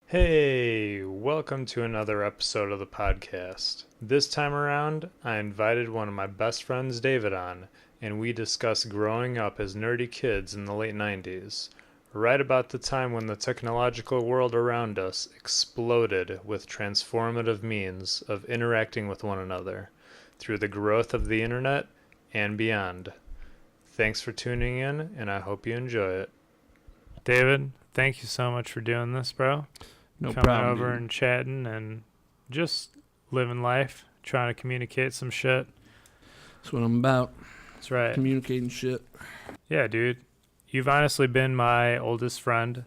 Hey, welcome to another episode of the podcast. This time around, I invited one of my best friends, David, on, and we discuss growing up as nerdy kids in the late 90s, right about the time when the technological world around us exploded with transformative means of interacting with one another through the growth of the internet and beyond. Thanks for tuning in, and I hope you enjoy it. David, thank you so much for doing this, bro. No Coming problem, over dude. and chatting and just living life, trying to communicate some shit. That's what I'm about. That's right. Communicating shit. Yeah, dude. You've honestly been my oldest friend.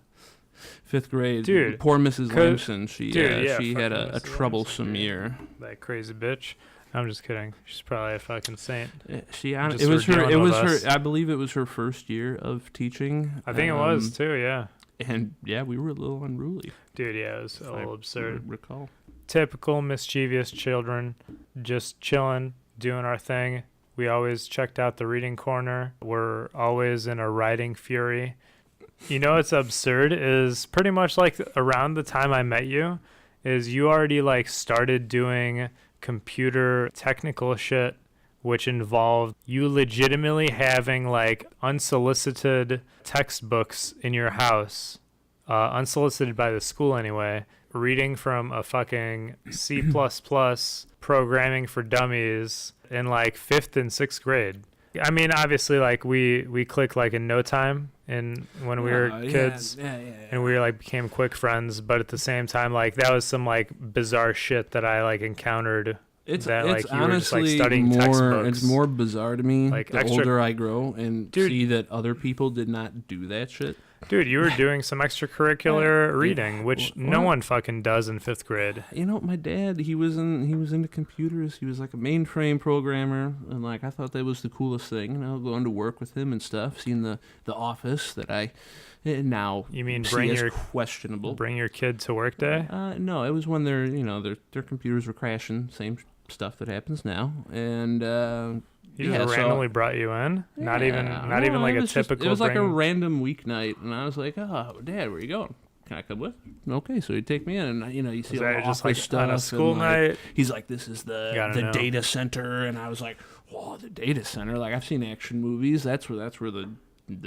5th grade. Dude, Poor Mrs. Lamson. She fucking had a Mrs. troublesome Lamson, year. That crazy bitch. I'm just kidding. She's probably a fucking saint. It was her. I believe it was her first year of teaching. I think it was too, yeah. And yeah, we were a little unruly. Dude, yeah, it was a little absurd. Recall. Typical mischievous children, just chilling, doing our thing. We always checked out the reading corner. We're always in a writing fury. You know what's absurd is pretty much like around the time I met you is you already like started doing computer technical shit, which involved you legitimately having like unsolicited textbooks in your house, unsolicited by the school anyway, reading from a fucking C++ programming for dummies in like 5th and 6th grade. I mean, obviously, like we clicked like in no time when we were kids, and we like became quick friends. But at the same time, like that was some like bizarre shit that I like encountered. It's like you honestly were just, like, studying more. textbooks. It's more bizarre to me Like, the older I grow and see that other people did not do that shit. Dude, you were doing some extracurricular reading, which no one fucking does in 5th grade. You know, my dad, he was into computers. He was like a mainframe programmer, and like I thought that was the coolest thing. You know, going to work with him and stuff, seeing the office that I now you mean see as questionable. Bring your kid to work day? No, it was when their computers were crashing. Same stuff that happens now, and. He just randomly brought you in? Not even like a typical. It was like a random weeknight, and I was like, "Oh, Dad, where you going? Can I come with?" Okay, so he'd take me in, and you see all the just office like stuff on a school night. He's like, "This is the data center," and I was like, "Whoa, the data center!" Like I've seen action movies. That's where the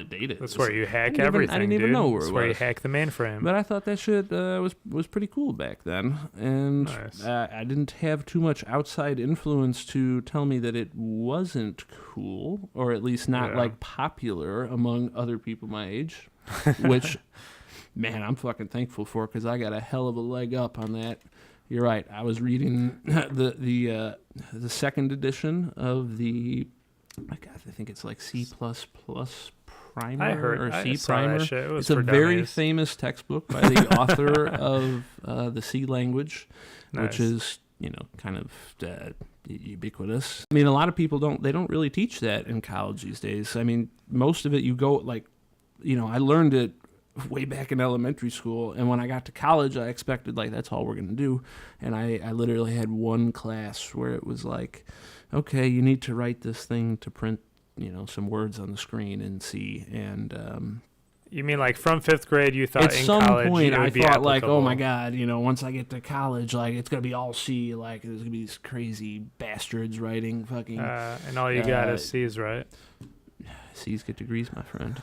data. That's where you hack everything. I didn't even know where it was. That's where you hack the mainframe. But I thought that shit was pretty cool back then, and nice. I didn't have too much outside influence to tell me that it wasn't cool, or at least not like popular among other people my age. Which, man, I'm fucking thankful for because I got a hell of a leg up on that. You're right. I was reading the second edition of the. I think it's like C++ Primer or C Primer. It's a very famous textbook by the author of the C language, which is kind of ubiquitous. I mean, a lot of people don't really teach that in college these days. I mean, most of it you go like, I learned it way back in elementary school, and when I got to college, I expected like that's all we're gonna do, and I literally had one class where it was like, okay, you need to write this thing to print some words on the screen in C, and you mean like from 5th grade you thought at in some college point it would I be thought applicable. like, oh my god, once I get to college, like it's gonna be all C, like there's gonna be these crazy bastards writing fucking and all you got is C's, right? C's get degrees, my friend.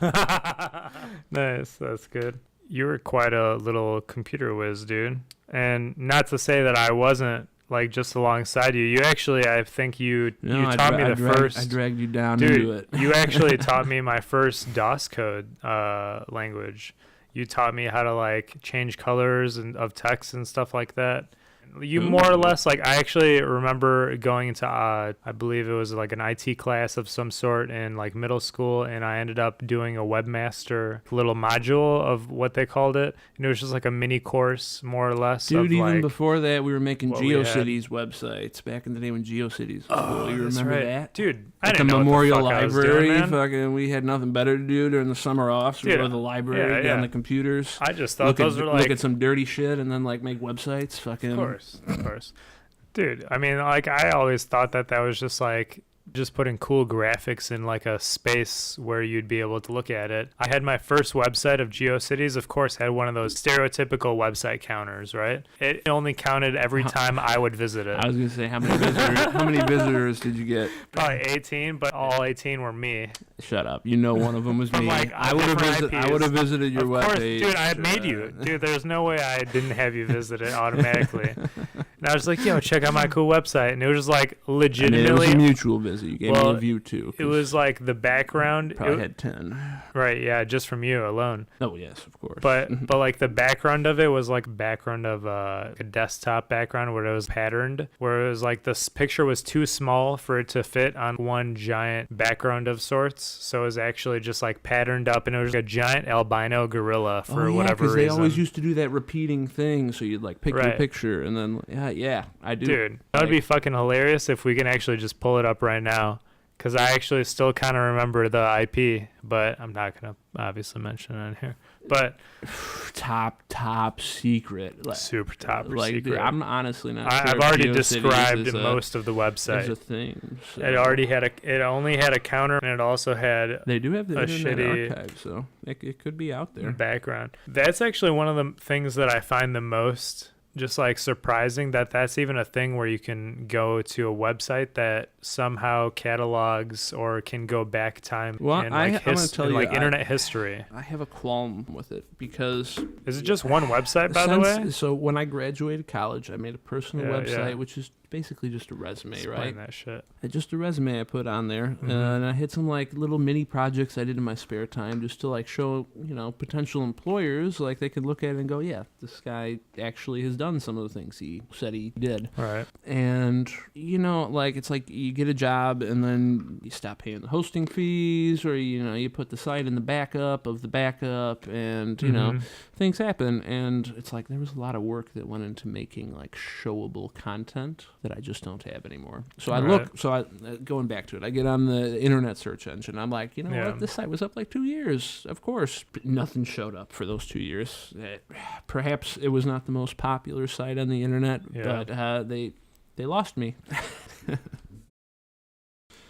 Nice, that's good. You were quite a little computer whiz, dude. And not to say that I wasn't like just alongside you. You actually, I think you taught me first. I dragged you down dude, into it. You actually taught me my first DOS code language. You taught me how to like change colors and of text and stuff like that. You more or less, like, I actually remember going into, I believe it was like an IT class of some sort in like middle school, and I ended up doing a webmaster little module of what they called it, and it was just like a mini course, more or less. Dude, even like, before that, we were making GeoCities websites back in the day when GeoCities was cool. You remember that? Dude, I didn't know what the Memorial Library, fucking, we had nothing better to do during the summer offs. We go to the library, get on the computers. I just thought those were like... Look at some dirty shit and then, like, make websites. Fucking... Of course. Dude, I mean, like, I always thought that was just, like, just putting cool graphics in like a space where you'd be able to look at it. I had my first website of GeoCities, of course, had one of those stereotypical website counters, right? It only counted every time I would visit it. I was going to say, how many visitors did you get? Probably 18, but all 18 were me. Shut up. You know one of them was me. Like, I would have visited your webpage. Dude, I had made you. Dude, there's no way I didn't have you visit it automatically. And I was like, yo, check out my cool website. And it was just like legitimately. It was a mutual visit. You gave me a view too. It was like the background. Probably had 10. Right, yeah, just from you alone. Oh, yes, of course. But like the background of it was like background of a desktop background where it was patterned, where it was like this picture was too small for it to fit on one giant background of sorts. So it was actually just like patterned up, and it was a giant albino gorilla for whatever reason. They always used to do that repeating thing, so you'd like pick your picture and then yeah, I do. Dude, that would be fucking hilarious if we can actually just pull it up right now, because I actually still kind of remember the IP, but I'm not gonna obviously mention it on here. But top secret, super top secret. Secret. I'm honestly not sure. I've already described most of the website. It's a thing. So. It only had a counter, and it also had. They do have the Internet shitty Archive, so it could be out there. Background. That's actually one of the things that I find the most just like surprising, that that's even a thing where you can go to a website that somehow catalogs or can go back time in like, internet history. I have a qualm with it because... Is it just one website, by the way? So when I graduated college, I made a personal website, which is basically just a resume, Explain that shit. Just a resume I put on there, and I had some like little mini projects I did in my spare time just to like show, potential employers, like they could look at it and go, yeah, this guy actually has done some of the things he said he did. Right. And like it's like you get a job and then you stop paying the hosting fees, or you put the site in the backup of the backup, and things happen, and it's like there was a lot of work that went into making like showable content that I just don't have anymore. So going back to it, I get on the internet search engine. I'm like, what? This site was up like 2 years. Of course, nothing showed up for those 2 years. Perhaps it was not the most popular site on the internet, but they lost me.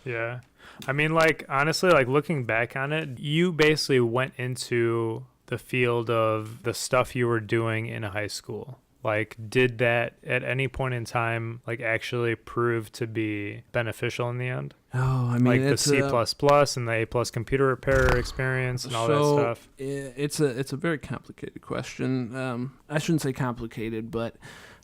Yeah. I mean, like, honestly, like looking back on it, you basically went into the field of the stuff you were doing in high school. Like, did that at any point in time, like, actually prove to be beneficial in the end? Oh, I mean, like the C++ and the A+ computer repair experience and all that stuff. It's a very complicated question. I shouldn't say complicated, but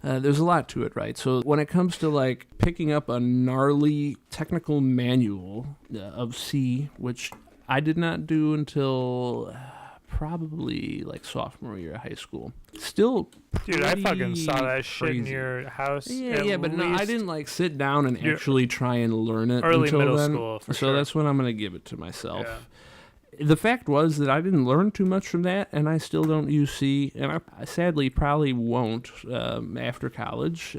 there's a lot to it, right? So when it comes to like picking up a gnarly technical manual of C, which I did not do until probably like sophomore year of high school. Still Dude, I fucking saw that shit in your house. Yeah, but no, I didn't like sit down and actually try and learn it early until middle then. School, for so sure. That's when I'm going to give it to myself. Yeah. The fact was that I didn't learn too much from that, and I still don't use C, and I sadly probably won't after college.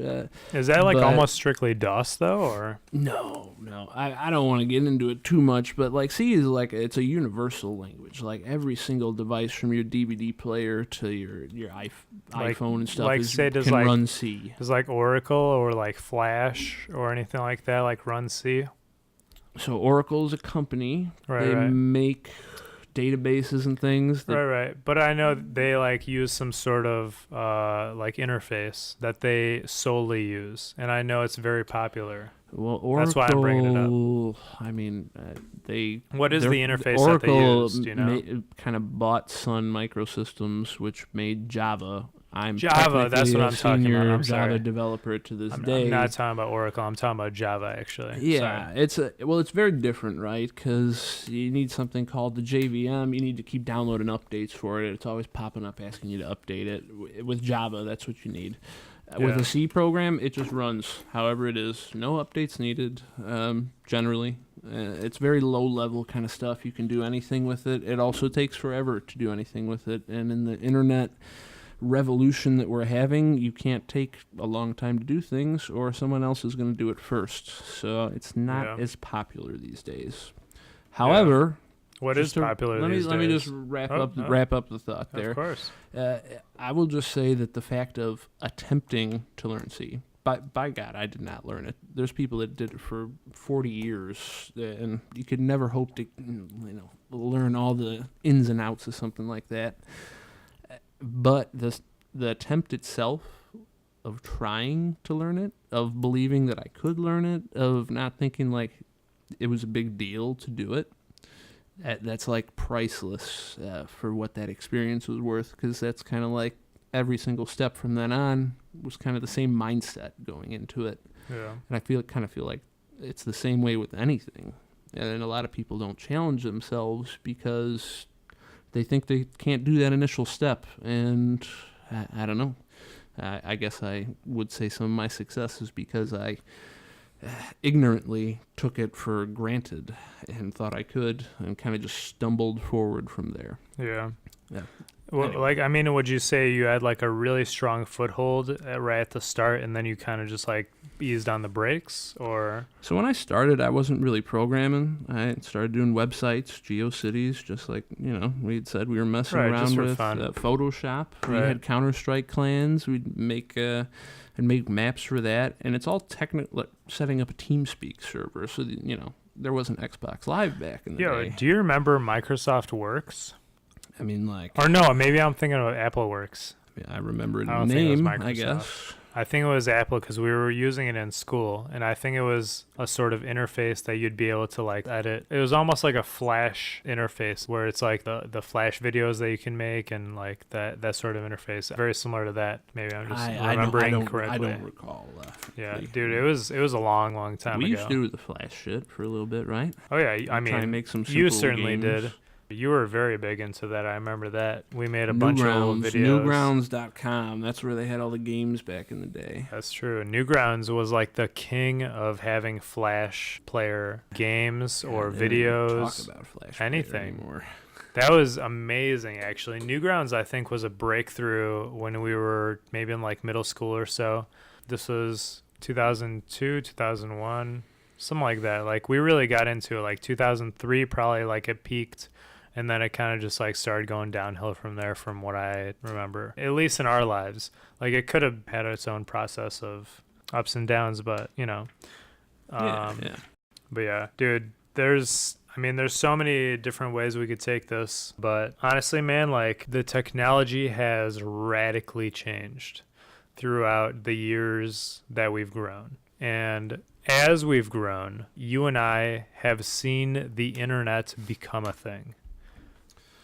Is that like almost strictly DOS, though, or? No. I don't want to get into it too much, but like C is like, it's a universal language. Like every single device from your DVD player to your iPhone and stuff can run C. Does like Oracle or like Flash or anything like that like run C? So Oracle is a company. They make databases and things. Right. But I know they like use some sort of like interface that they solely use, and I know it's very popular. Well, Oracle, that's why I'm bringing it up. I mean, they. What is the interface Oracle that they use? Do you know? Kind of bought Sun Microsystems, which made Java. I'm Java, that's what I'm talking about. I'm Java sorry. developer to this day. I'm not talking about Oracle. I'm talking about Java, actually. Yeah, sorry. It's very different, right? Because you need something called the JVM. You need to keep downloading updates for it. It's always popping up asking you to update it. With Java, that's what you need. With a C program, it just runs however it is. No updates needed, generally. It's very low-level kind of stuff. You can do anything with it. It also takes forever to do anything with it. And in the internet revolution that we're having, you can't take a long time to do things, or someone else is going to do it first. So it's not as popular these days. However, what is popular these days? Let me just wrap up the thought there. Of course. I will just say that the fact of attempting to learn C. by God, I did not learn it. There's people that did it for 40 years, and you could never hope to, learn all the ins and outs of something like that. But the attempt itself of trying to learn it, of believing that I could learn it, of not thinking like it was a big deal to do it, that's like priceless for what that experience was worth, because that's kind of like every single step from then on was kind of the same mindset going into it. Yeah. And I feel like it's the same way with anything. And a lot of people don't challenge themselves because they think they can't do that initial step. And I don't know. I guess I would say some of my success is because I ignorantly took it for granted and thought I could, and kind of just stumbled forward from there. Yeah. Yeah. Well, anyway. Would you say you had like a really strong foothold right at the start, and then you kind of just like eased on the brakes, or? So when I started, I wasn't really programming. I started doing websites, GeoCities, just like, we had said we were messing around with Photoshop. Right. We had Counter-Strike clans. We'd make maps for that, and it's all technical, like setting up a TeamSpeak server. So, there wasn't Xbox Live back in the day. Do you remember Microsoft Works? I mean, like... Or no, maybe I'm thinking of Apple Works. Yeah, I remember the name, I guess. I think it was Apple because we were using it in school, and I think it was a sort of interface that you'd be able to like edit. It was almost like a Flash interface where it's like the Flash videos that you can make, and like that sort of interface. Very similar to that. Maybe I'm just remembering correctly. I don't recall. Yeah, dude, it was a long time ago. We used to do the Flash shit for a little bit, right? Oh yeah, I mean, try and make some you simple certainly games. did. You were very big into that. I remember that. We made a bunch of old videos. Newgrounds.com. That's where they had all the games back in the day. That's true. Newgrounds was like the king of having Flash player games or videos. Talk about Flash anything. Anymore. That was amazing, actually. Newgrounds, I think, was a breakthrough when we were maybe in like middle school or so. This was 2002, 2001, something like that. Like we really got into it. Like 2003, probably like it peaked. And then it kind of just like started going downhill from there, from what I remember, at least in our lives. Like it could have had its own process of ups and downs, but yeah. But yeah, dude, there's so many different ways we could take this, but honestly, man, like the technology has radically changed throughout the years that we've grown. And as we've grown, you and I have seen the internet become a thing.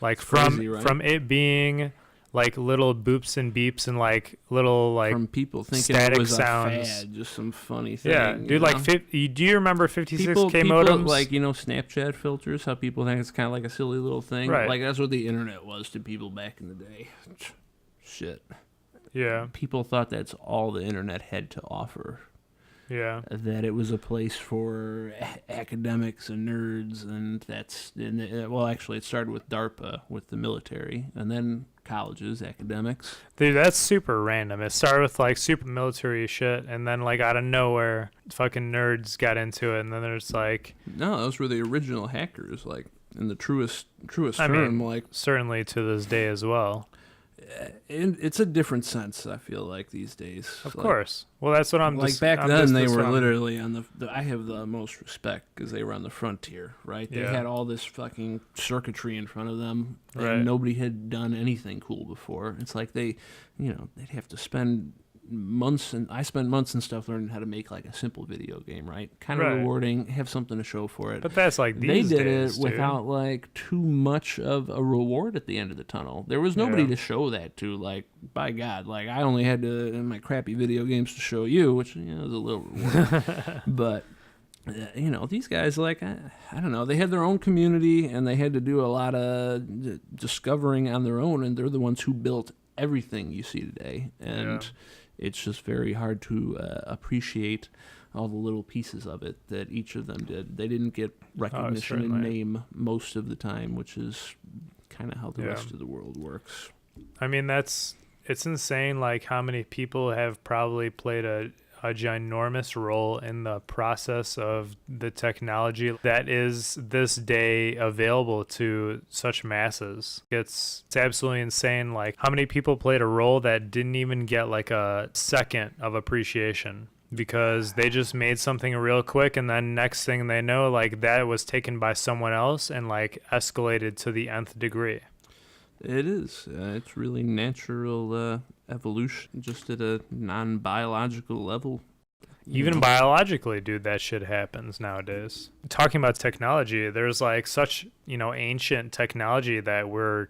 Like from it being like little boops and beeps and like little like from people thinking it was sounds. A fad, just some funny thing. Yeah, dude. Like, do you remember 56K people, modems? Like, Snapchat filters. How people think it's kind of like a silly little thing. Right. Like that's what the internet was to people back in the day. Shit. Yeah. People thought that's all the internet had to offer. Yeah. That it was a place for academics and nerds, well, actually, it started with DARPA, with the military, and then colleges, academics. Dude, that's super random. It started with like super military shit, and then like out of nowhere, fucking nerds got into it, and then there's like... No, those were the original hackers, like in the truest term. I mean, like certainly to this day as well. It's a different sense, I feel like, these days. Of course. Well, that's what I'm like back then. They were literally on the. I have the most respect because they were on the frontier, right? They had all this fucking circuitry in front of them, and nobody had done anything cool before. It's like they'd have to spend months, and I spent months and stuff learning how to make like a simple video game, right? Kind of rewarding, have something to show for it. But that's like these days, they did it dude. without like too much of a reward at the end of the tunnel. There was nobody to show that to. Like, by God, like I only had to in my crappy video games to show you, which was a little rewarding. But these guys, like I don't know, they had their own community and they had to do a lot of discovering on their own, and they're the ones who built everything you see today. And it's just very hard to appreciate all the little pieces of it that each of them did. They didn't get recognition in name most of the time, which is kind of how the rest of the world works. I mean, it's insane, like how many people have probably played a ginormous role in the process of the technology that is this day available to such masses. It's absolutely insane, like how many people played a role that didn't even get like a second of appreciation because they just made something real quick, and then next thing they know, like, that was taken by someone else and like escalated to the nth degree. It is. It's really natural evolution, just at a non-biological level. Even biologically, dude, that shit happens nowadays. Talking about technology, there's like such, ancient technology that we're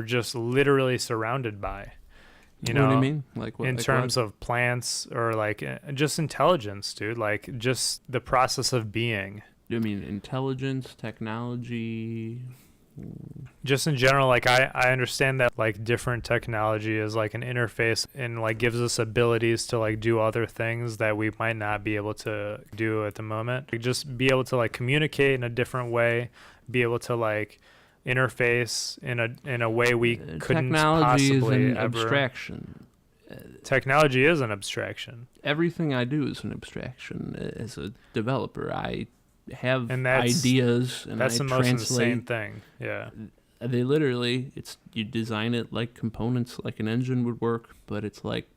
just literally surrounded by. What do you mean? Like what? In terms of plants, or like just intelligence, dude. Like just the process of being. You mean intelligence, technology? Just in general, like I understand that like different technology is like an interface and like gives us abilities to like do other things that we might not be able to do at the moment. Like, just be able to like communicate in a different way, be able to like interface in a way we couldn't technology possibly is an ever. Abstraction. Technology is an abstraction. Everything I do is an abstraction. As a developer, I have ideas, and that's I the most translate. insane thing. Yeah, they literally, you design it like components, like an engine would work, but it's like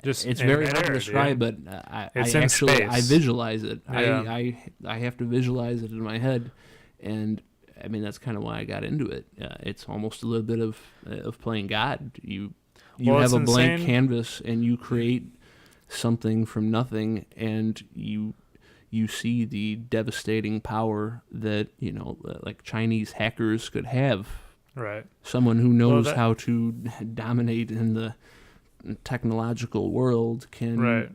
it's very hard to describe. But I visualize it. Yeah. I have to visualize it in my head, and I mean that's kind of why I got into it. It's almost a little bit of playing God. You have a blank canvas and you create something from nothing, and you see the devastating power that, like Chinese hackers could have. Right. Someone who knows how to dominate in the technological world can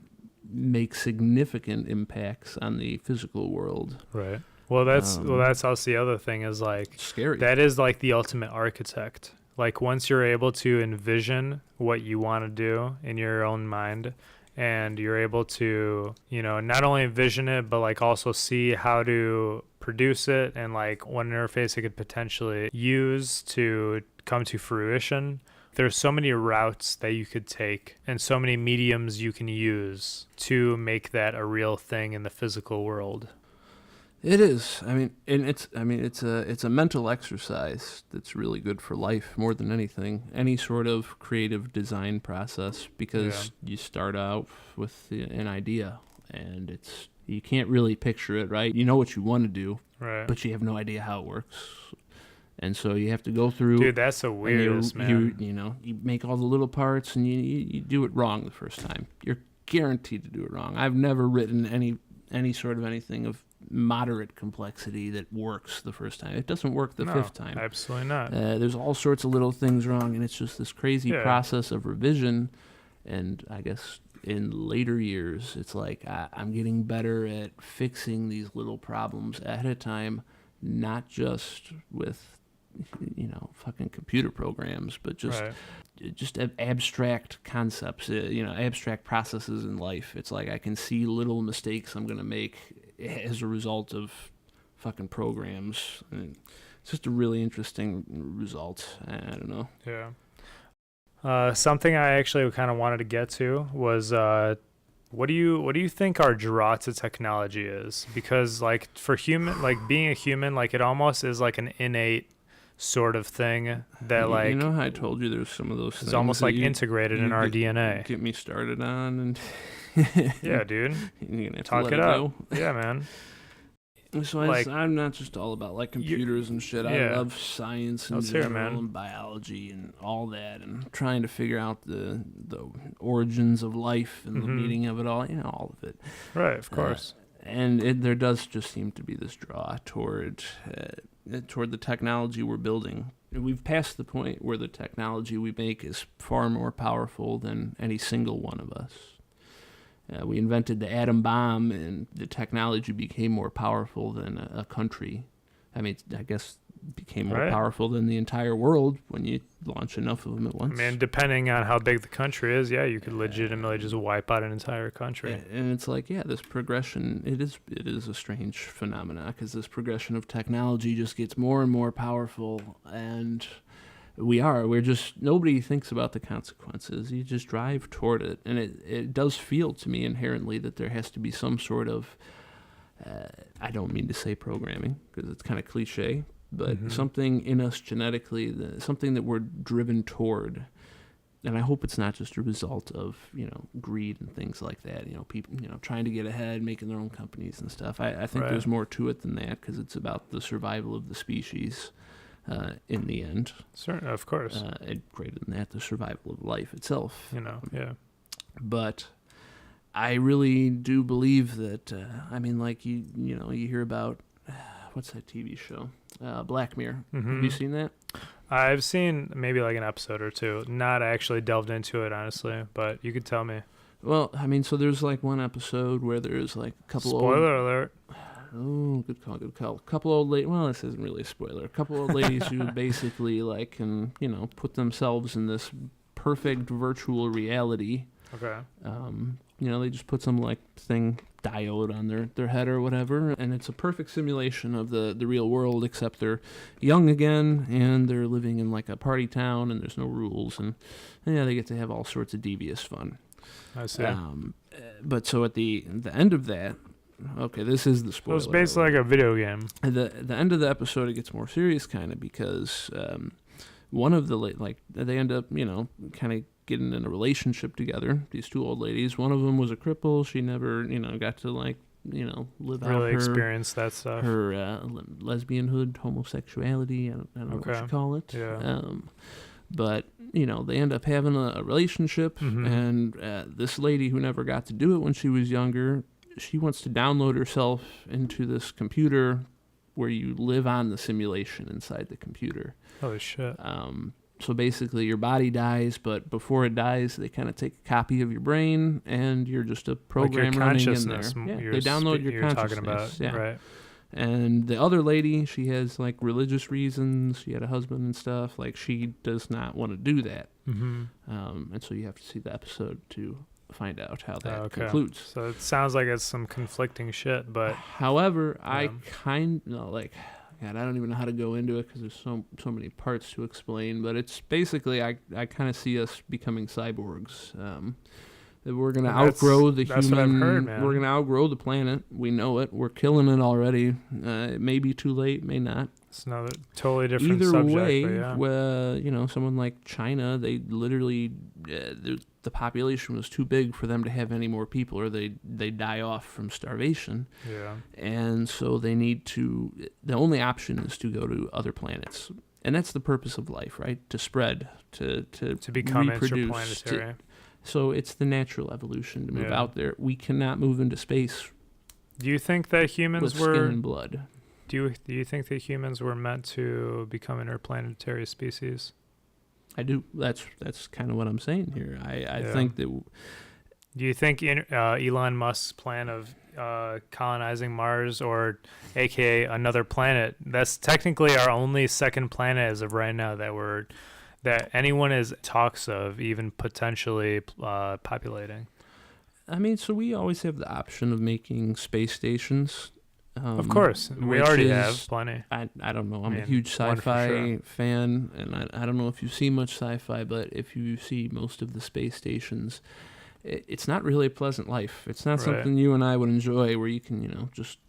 make significant impacts on the physical world. Right. Well, that's also the other thing is like scary. That is like the ultimate architect. Like once you're able to envision what you want to do in your own mind, and you're able to, not only envision it, but like also see how to produce it and like what interface it could potentially use to come to fruition. There's so many routes that you could take and so many mediums you can use to make that a real thing in the physical world. It is. It's a mental exercise that's really good for life more than anything. Any sort of creative design process, because you start out with an idea, and you can't really picture it, right? You know what you want to do, right? But you have no idea how it works, and so you have to go through. Dude, that's the weirdest, man. You make all the little parts, and you do it wrong the first time. You're guaranteed to do it wrong. I've never written any sort of anything of moderate complexity that works the first time. It doesn't work the fifth time. Absolutely not. There's all sorts of little things wrong, and it's just this crazy process of revision. And I guess in later years, it's like I'm getting better at fixing these little problems ahead of time, not just with fucking computer programs, but just abstract concepts, abstract processes in life. It's like I can see little mistakes I'm going to make as a result of fucking programs. And it's just a really interesting result. I don't know. Yeah. Something I actually kind of wanted to get to was what do you think our draw to technology is? Because like for human, like being a human, like it almost is like an innate sort of thing that like how I told you there's some of those things. It's almost like integrated in our DNA. Get me started on and yeah, dude. You're gonna have Talk to let it up. Yeah, man. So I'm not just all about like computers and shit. I love science and general and biology and all that, and trying to figure out the origins of life and the meaning of it all. All of it. Right, of course. And there does just seem to be this draw toward the technology we're building. We've passed the point where the technology we make is far more powerful than any single one of us. We invented the atom bomb, and the technology became more powerful than a country. I mean, I guess became more powerful than the entire world when you launch enough of them at once. I mean, depending on how big the country is, you could legitimately just wipe out an entire country. And it's like, this progression, it is a strange phenomenon, because this progression of technology just gets more and more powerful, and nobody thinks about the consequences. You just drive toward it. And it does feel to me inherently that there has to be some sort of, I don't mean to say programming, because it's kind of cliche, but something in us genetically, something that we're driven toward. and I hope it's not just a result of, greed and things like that. People, trying to get ahead, making their own companies and stuff. I think there's more to it than that, because it's about the survival of the species in the end. Certainly, of course. And greater than that, the survival of life itself. Yeah. But I really do believe that, you hear about, what's that TV show? Black Mirror. Mm-hmm. Have you seen that? I've seen maybe like an episode or two. Not actually delved into it, honestly, but you could tell me. Well, so there's like one episode where there's like a couple Spoiler alert. Oh, good call. A couple old ladies. Well, this isn't really a spoiler. A couple old ladies who basically can, put themselves in this perfect virtual reality. Okay. They just put some diode on their head or whatever, and it's a perfect simulation of the real world, except they're young again and they're living in like a party town and there's no rules, and they get to have all sorts of devious fun. I see. But so at the end of that, okay, this is the spoiler. So it's basically like a video game. At the end of the episode, it gets more serious, kind of, because one of the they end up kind of getting in a relationship together, these two old ladies. One of them was a cripple. She never got to live really out her experience that stuff, her lesbianhood, homosexuality, I don't know what you call it. Yeah. But they end up having a relationship, mm-hmm. and this lady who never got to do it when she was younger, she wants to download herself into this computer where you live on the simulation inside the computer. Holy shit. So basically your body dies, but before it dies, they kind of take a copy of your brain, and you're just a program running in there. Yeah, they download your consciousness. Talking about, yeah. Right. And the other lady, she has religious reasons. She had a husband and stuff. She does not want to do that. Mm-hmm. And so you have to see the episode to find out how that concludes. So it sounds like it's some conflicting shit, but however, I God, I don't even know how to go into it because there's so many parts to explain. But it's basically, I kind of see us becoming cyborgs. That we're gonna outgrow the human. That's what I've heard, man. We're gonna outgrow the planet. We know it. We're killing it already. It may be too late, may not. It's another totally different Either subject. way, but yeah. Someone like China, they literally the population was too big for them to have any more people, or they die off from starvation. Yeah. And so they need to. The only option is to go to other planets, and that's the purpose of life, right? To spread, to become reproduce, interplanetary. So it's the natural evolution to move out there. We cannot move into space. Do you think that humans with skin and blood? Do you think that humans were meant to become interplanetary species? I do. That's kind of what I'm saying here. I think that. Do you think Elon Musk's plan of colonizing Mars, or AKA another planet, that's technically our only second planet as of right now that anyone is talks of even potentially populating? I mean, so we always have the option of making space stations. Of course. We already have plenty. I don't know. I'm a huge sci-fi fan, and I don't know if you see much sci-fi, but if you see most of the space stations, it's not really a pleasant life. It's not something you and I would enjoy, where you can, just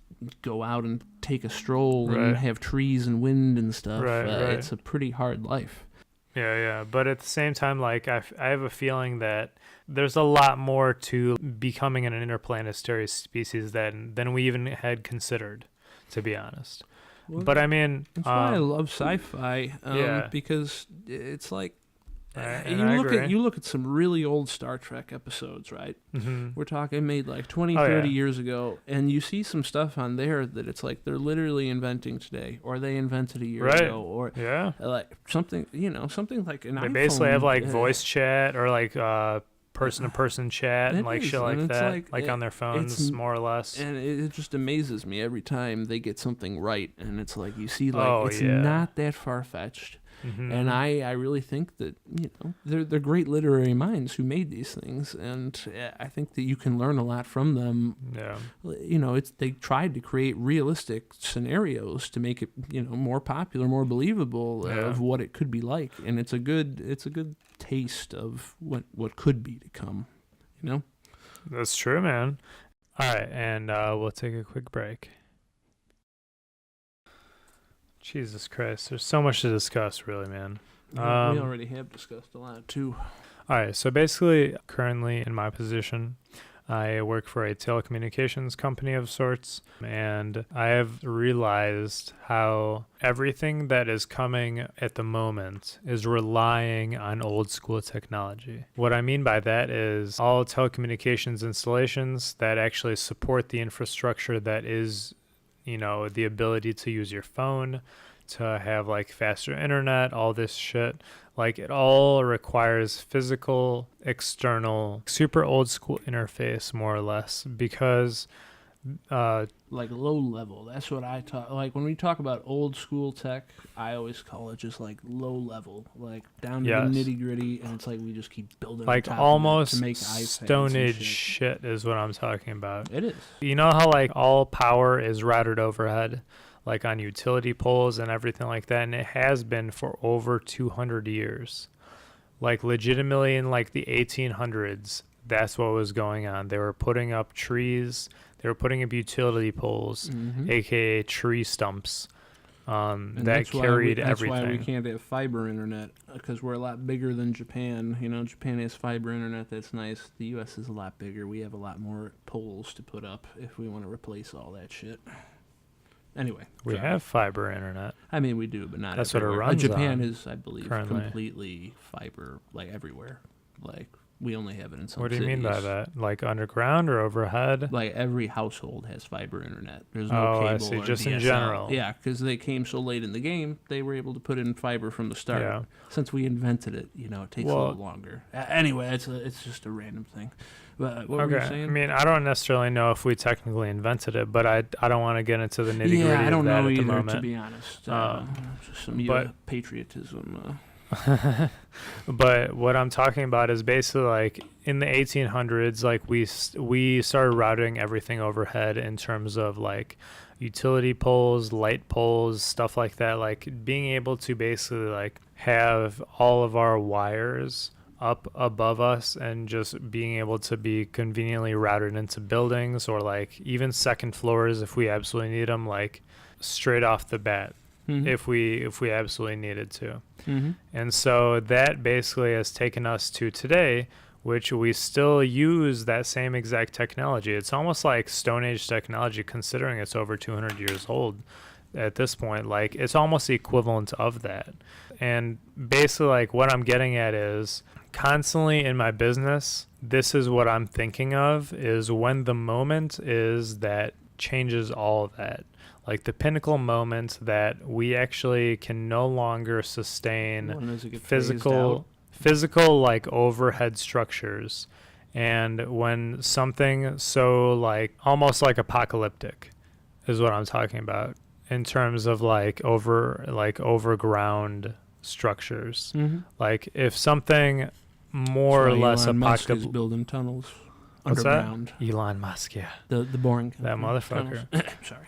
go out and take a stroll and have trees and wind and stuff. It's a pretty hard life. Yeah. But at the same time, I have a feeling that there's a lot more to becoming an interplanetary species than we even had considered, to be honest. Well, but I mean, that's why I love sci-fi, because it's like you look at some really old Star Trek episodes, right? Mm-hmm. We're talking made 20, 30 years ago, and you see some stuff on there that it's like they're literally inventing today, or they invented a year ago, or something, something like an iPhone. They basically have voice chat or person-to-person chat and shit like that, on their phones, more or less. And it just amazes me every time they get something right, and it's like you see it's not that far-fetched. Mm-hmm. And I really think that they're great literary minds who made these things, and I think that you can learn a lot from them. Yeah. They tried to create realistic scenarios to make it more popular, more believable of what it could be like, and it's a good taste of what could be to come. That's true, man. All right, and we'll take a quick break. Jesus Christ, there's so much to discuss, really, man. We already have discussed a lot, too. All right. So basically, currently in my position, I work for a telecommunications company of sorts, and I have realized how everything that is coming at the moment is relying on old school technology. What I mean by that is all telecommunications installations that actually support the infrastructure that is, the ability to use your phone, to have like faster internet, all this shit. Like it all requires physical, external, super old school interface, more or less, because like low level. That's what I talk. Like when we talk about old school tech, I always call it just like low level, like down to the nitty gritty, and it's like we just keep building like on top almost of that to make Stone Age shit is what I'm talking about. It is. You know how like all power is routed overhead, like on utility poles and everything like that, and it has been for over 200 years. Like legitimately in like the 1800s, that's what was going on. They were putting up trees, they were putting up utility poles, aka tree stumps, that carried everything. That's why we can't have fiber internet, because we're a lot bigger than Japan. Japan has fiber internet that's nice. The U.S. is a lot bigger. We have a lot more poles to put up if we want to replace all that shit. Anyway, we have fiber internet. I mean, we do, but not that's everywhere. What it runs Japan on is, I believe, currently. completely fiber, like everywhere. Like we only have it in some. What do you cities. mean by that? Like underground or overhead? Like every household has fiber internet. There's no cable I see. or Just DSL. in general. Yeah, because they came so late in the game, they were able to put in fiber from the start. Yeah. Since we invented it, it takes a little longer. Anyway, it's just a random thing. But what were you saying? I mean, I don't necessarily know if we technically invented it, but I don't want to get into the nitty gritty of that I don't know either, moment. to be honest. Just some patriotism. But what I'm talking about is basically like in the 1800s, like we started routing everything overhead in terms of like utility poles, light poles, stuff like that. Like being able to basically like have all of our wires up above us and just being able to be conveniently routed into buildings or like even second floors if we absolutely need them, like straight off the bat. If we absolutely needed to. And so that basically has taken us to today, which we still use that same exact technology. It's almost like Stone Age technology, considering it's over 200 years old at this point. Like it's almost the equivalent of that. And basically like what I'm getting at is constantly in my business, this is what I'm thinking of, is when the moment is that changes all of that. Like the pinnacle moment that we actually can no longer sustain physical like overhead structures. And when something so like almost like apocalyptic is what I'm talking about in terms of like overground structures. Like if something more or less apocalyptic building tunnels. What's underground. That? Elon Musk, yeah. The boring. That motherfucker. Sorry.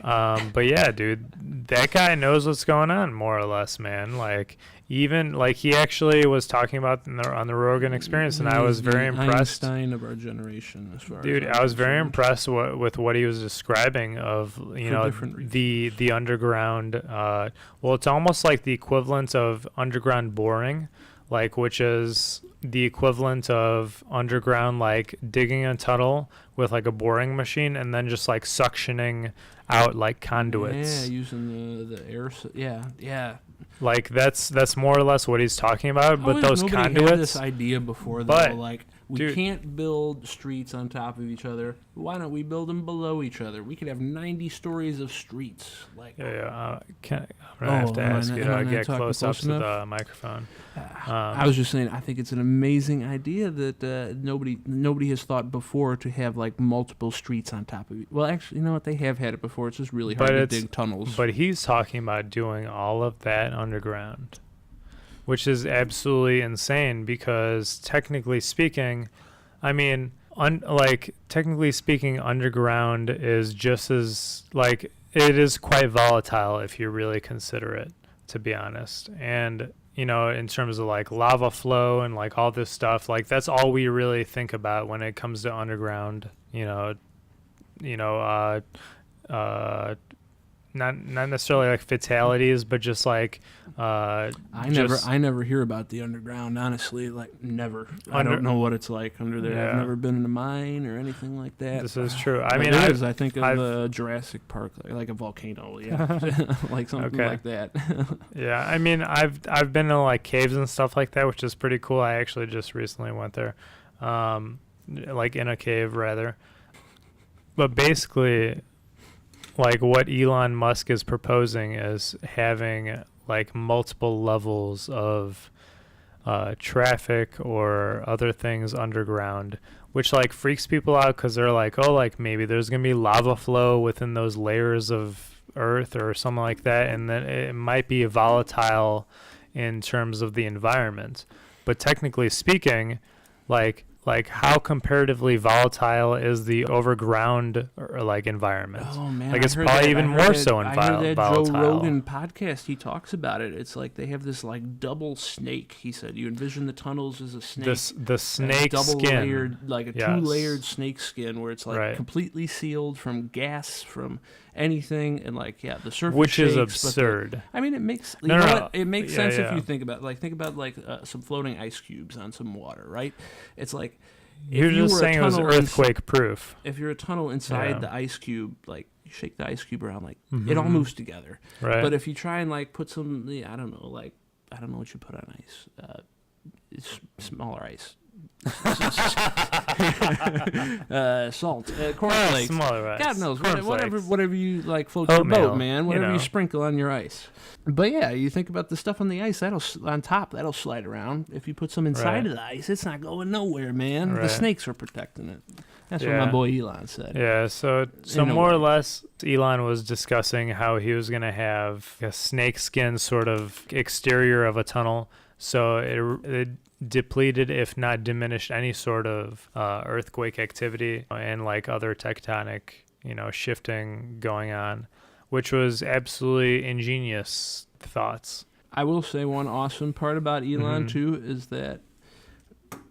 But yeah, dude, that guy knows what's going on, more or less, man. Like, even, like, he actually was talking about on the Rogan Experience, and I was very impressed. Einstein of our generation, as far dude, as I was very impressed with what he was describing of, the underground. Well, it's almost like the equivalent of underground boring, like, which is the equivalent of underground, like digging a tunnel with like a boring machine and then just like suctioning out like conduits. Yeah, using the air. Yeah. Like that's more or less what he's talking about. But those conduits. Had this idea before, though, like we can't build streets on top of each other. Why don't we build them below each other? We could have 90 stories of streets. Like I'm gonna have to ask you to get close up to the microphone. I was just saying, I think it's an amazing idea that nobody has thought before to have like multiple streets on top of it. Well, actually, you know what? They have had it before. It's just really hard to dig tunnels. But he's talking about doing all of that underground, which is absolutely insane because technically speaking, I mean, technically speaking, underground is just as, like, it is quite volatile if you really consider it, to be honest. And, in terms of, like, lava flow and, like, all this stuff, like, that's all we really think about when it comes to underground, not necessarily like fatalities, but just like I never hear about the underground, honestly. Like, never. I don't know what it's like under there. Yeah. I've never been in a mine or anything like that. This is true. I mean, I think of Jurassic Park, like a volcano, like something like that. Yeah, I mean, I've been in like caves and stuff like that, which is pretty cool. I actually just recently went there, like in a cave rather. But basically, like what Elon Musk is proposing is having like multiple levels of traffic or other things underground, which like freaks people out because they're like, oh, like maybe there's gonna be lava flow within those layers of earth or something like that, and then it might be volatile in terms of the environment. But technically speaking, like how comparatively volatile is the overground or like environment? Oh man, like it's probably even more so I heard that volatile. Joe Rogan podcast, he talks about it. It's like they have this like double snake. He said you envision the tunnels as a snake. The snake double skin, layered, like a 2-layered snake skin, where it's like completely sealed from gas, from anything, and like the surface, which shakes, is absurd. I mean, it makes it makes sense if you think about some floating ice cubes on some water, right? It's like you're just saying it was earthquake proof. If you're a tunnel inside the ice cube, like you shake the ice cube around, like it all moves together. Right. But if you try and like put some, I don't know what you put on ice. It's smaller ice. Salt, cornflakes. Smaller ice. God knows, whatever you like floats your boat, man. Whatever you sprinkle on your ice. But yeah, you think about the stuff on the ice that'll slide around. If you put some inside of the ice, it's not going nowhere, man. The snakes are protecting it. That's what my boy Elon said. Yeah, so more or less, Elon was discussing how he was going to have a snake skin sort of exterior of a tunnel, so it depleted, if not diminished, any sort of earthquake activity and like other tectonic, shifting going on, which was absolutely ingenious thoughts. I will say one awesome part about Elon too is that,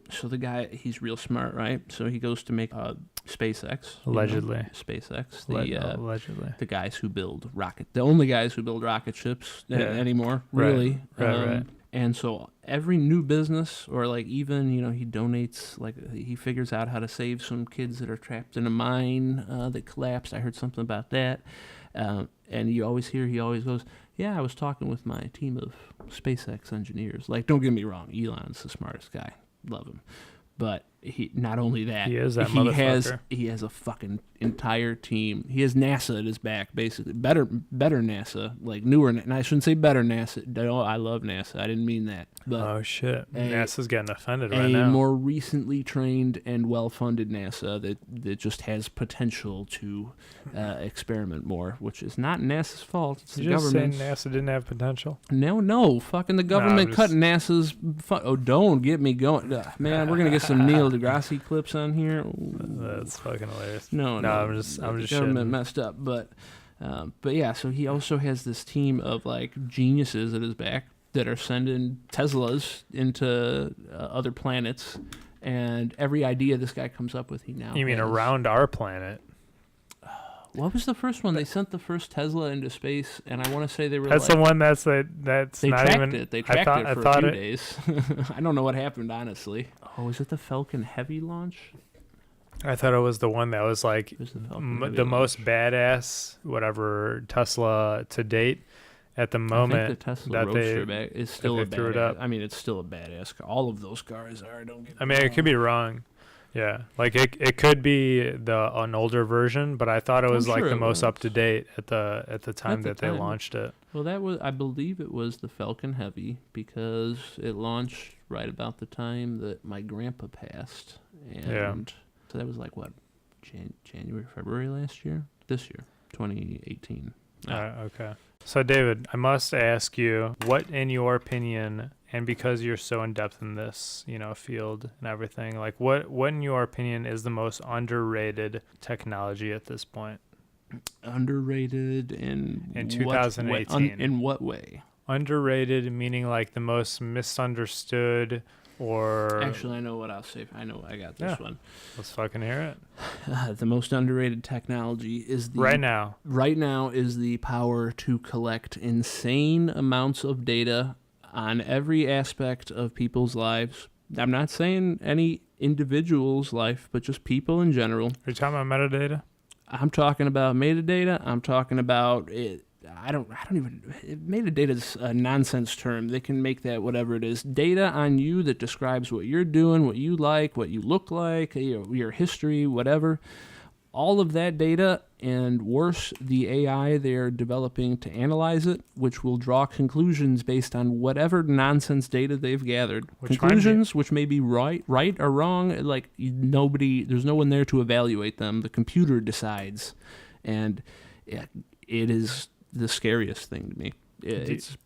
so the guy, he's real smart, right? So he goes to make SpaceX. Allegedly. SpaceX. Allegedly. The guys who build the only guys who build rocket ships anymore, really. Right. And so every new business, or like even, he donates, like he figures out how to save some kids that are trapped in a mine that collapsed. I heard something about that. And you always hear, he always goes, yeah, I was talking with my team of SpaceX engineers. Like, don't get me wrong, Elon's the smartest guy. Love him. But he, not only that, he is that motherfucker. He has a fucking entire team. He has NASA at his back, basically. Better NASA, like newer. And I shouldn't say better NASA. No, I love NASA. I didn't mean that. But oh shit, NASA's getting offended right now. A more recently trained and well-funded NASA that just has potential to experiment more, which is not NASA's fault. It's the government. Saying NASA didn't have potential? No, fucking the government cut NASA's. Don't get me going, man. We're gonna get some Neil deGrasse clips on here. That's fucking hilarious. No, I'm just government messed up, but yeah. So he also has this team of like geniuses at his back that are sending Teslas into other planets, and every idea this guy comes up with, he now. You mean around our planet? What was the first one? They sent the first Tesla into space, and I want to say they were. That's like, the one that's they not tracked even. They tracked it for a few days. I don't know what happened, honestly. Oh, was it the Falcon Heavy launch? I thought it was the one that was like the most badass, whatever Tesla to date at the moment. I think the Tesla Roadster is still a badass. I mean, it's still a badass car. All of those cars are. Don't get me wrong. It could be wrong. Yeah, like it could be an older version, but I thought it was like the most up to date at the time that they launched it. Well, I believe it was the Falcon Heavy, because it launched right about the time that my grandpa passed, and so that was like what, January, February last year, this year, 2018. Okay. So David, I must ask you, what in your opinion, and because you're so in depth in this, field and everything, like what in your opinion is the most underrated technology at this point? Underrated in 2018. In what way? Underrated meaning like the most misunderstood, Or actually, I know what I'll say. I know I got this one. Let's fucking hear it. The most underrated technology is right now is the power to collect insane amounts of data on every aspect of people's lives. I'm not saying any individual's life, but just people in general. Are you talking about metadata? I'm talking about metadata. I'm talking about it. Metadata's a nonsense term. They can make that whatever it is. Data on you that describes what you're doing, what you like, what you look like, your history, whatever. All of that data, and worse, the AI they're developing to analyze it, which will draw conclusions based on whatever nonsense data they've gathered. Conclusions which may be right or wrong. Like there's no one there to evaluate them. The computer decides, and it is the scariest thing to me. It's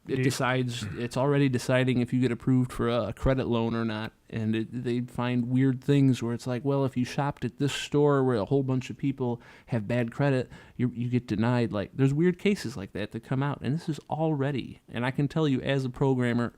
already deciding if you get approved for a credit loan or not, and they find weird things where it's like, well, if you shopped at this store where a whole bunch of people have bad credit, you get denied. Like, there's weird cases like that come out, and this is already, and I can tell you as a programmer,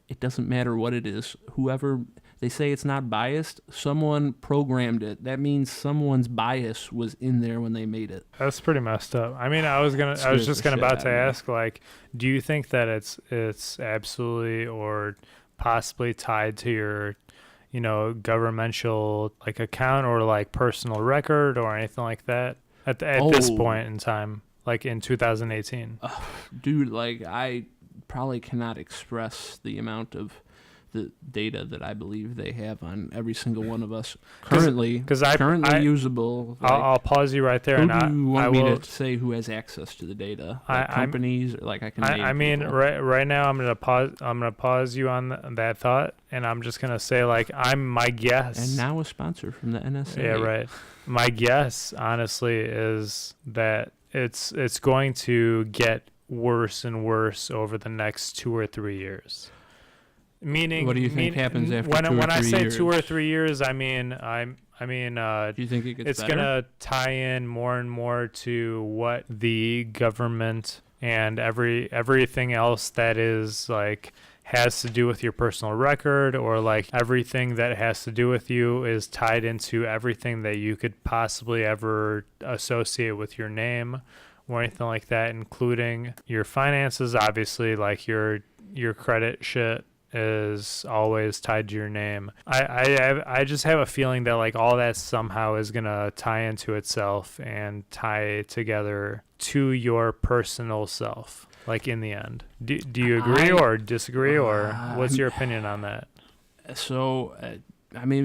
it doesn't matter what it is. Whoever, they say it's not biased, someone programmed it. That means someone's bias was in there when they made it. That's pretty messed up. I mean, I was just about to ask, like, do you think that it's absolutely or possibly tied to your, governmental like account or like personal record or anything like that at this point in time, like in 2018? Dude, like I probably cannot express the amount of the data that I believe they have on every single one of us currently usable. Like, I'll pause you right there. Who do you want me to say who has access to the data? Like companies, like I can. I mean, right now I'm gonna pause you on that thought, and I'm just gonna say, like, my guess. And now a sponsor from the NSA. Yeah, right. My guess, honestly, is that it's going to get worse and worse over the next 2 or 3 years. Meaning, what do you think happens after when I say years? 2 or 3 years, I mean, do you think it's gonna tie in more and more to what the government and everything else that is like has to do with your personal record, or like everything that has to do with you is tied into everything that you could possibly ever associate with your name or anything like that, including your finances. Obviously, like your credit shit is always tied to your name. I just have a feeling that like all that somehow is gonna tie into itself and tie together to your personal self, like in the end. Do you agree or disagree, or what's your opinion on that? So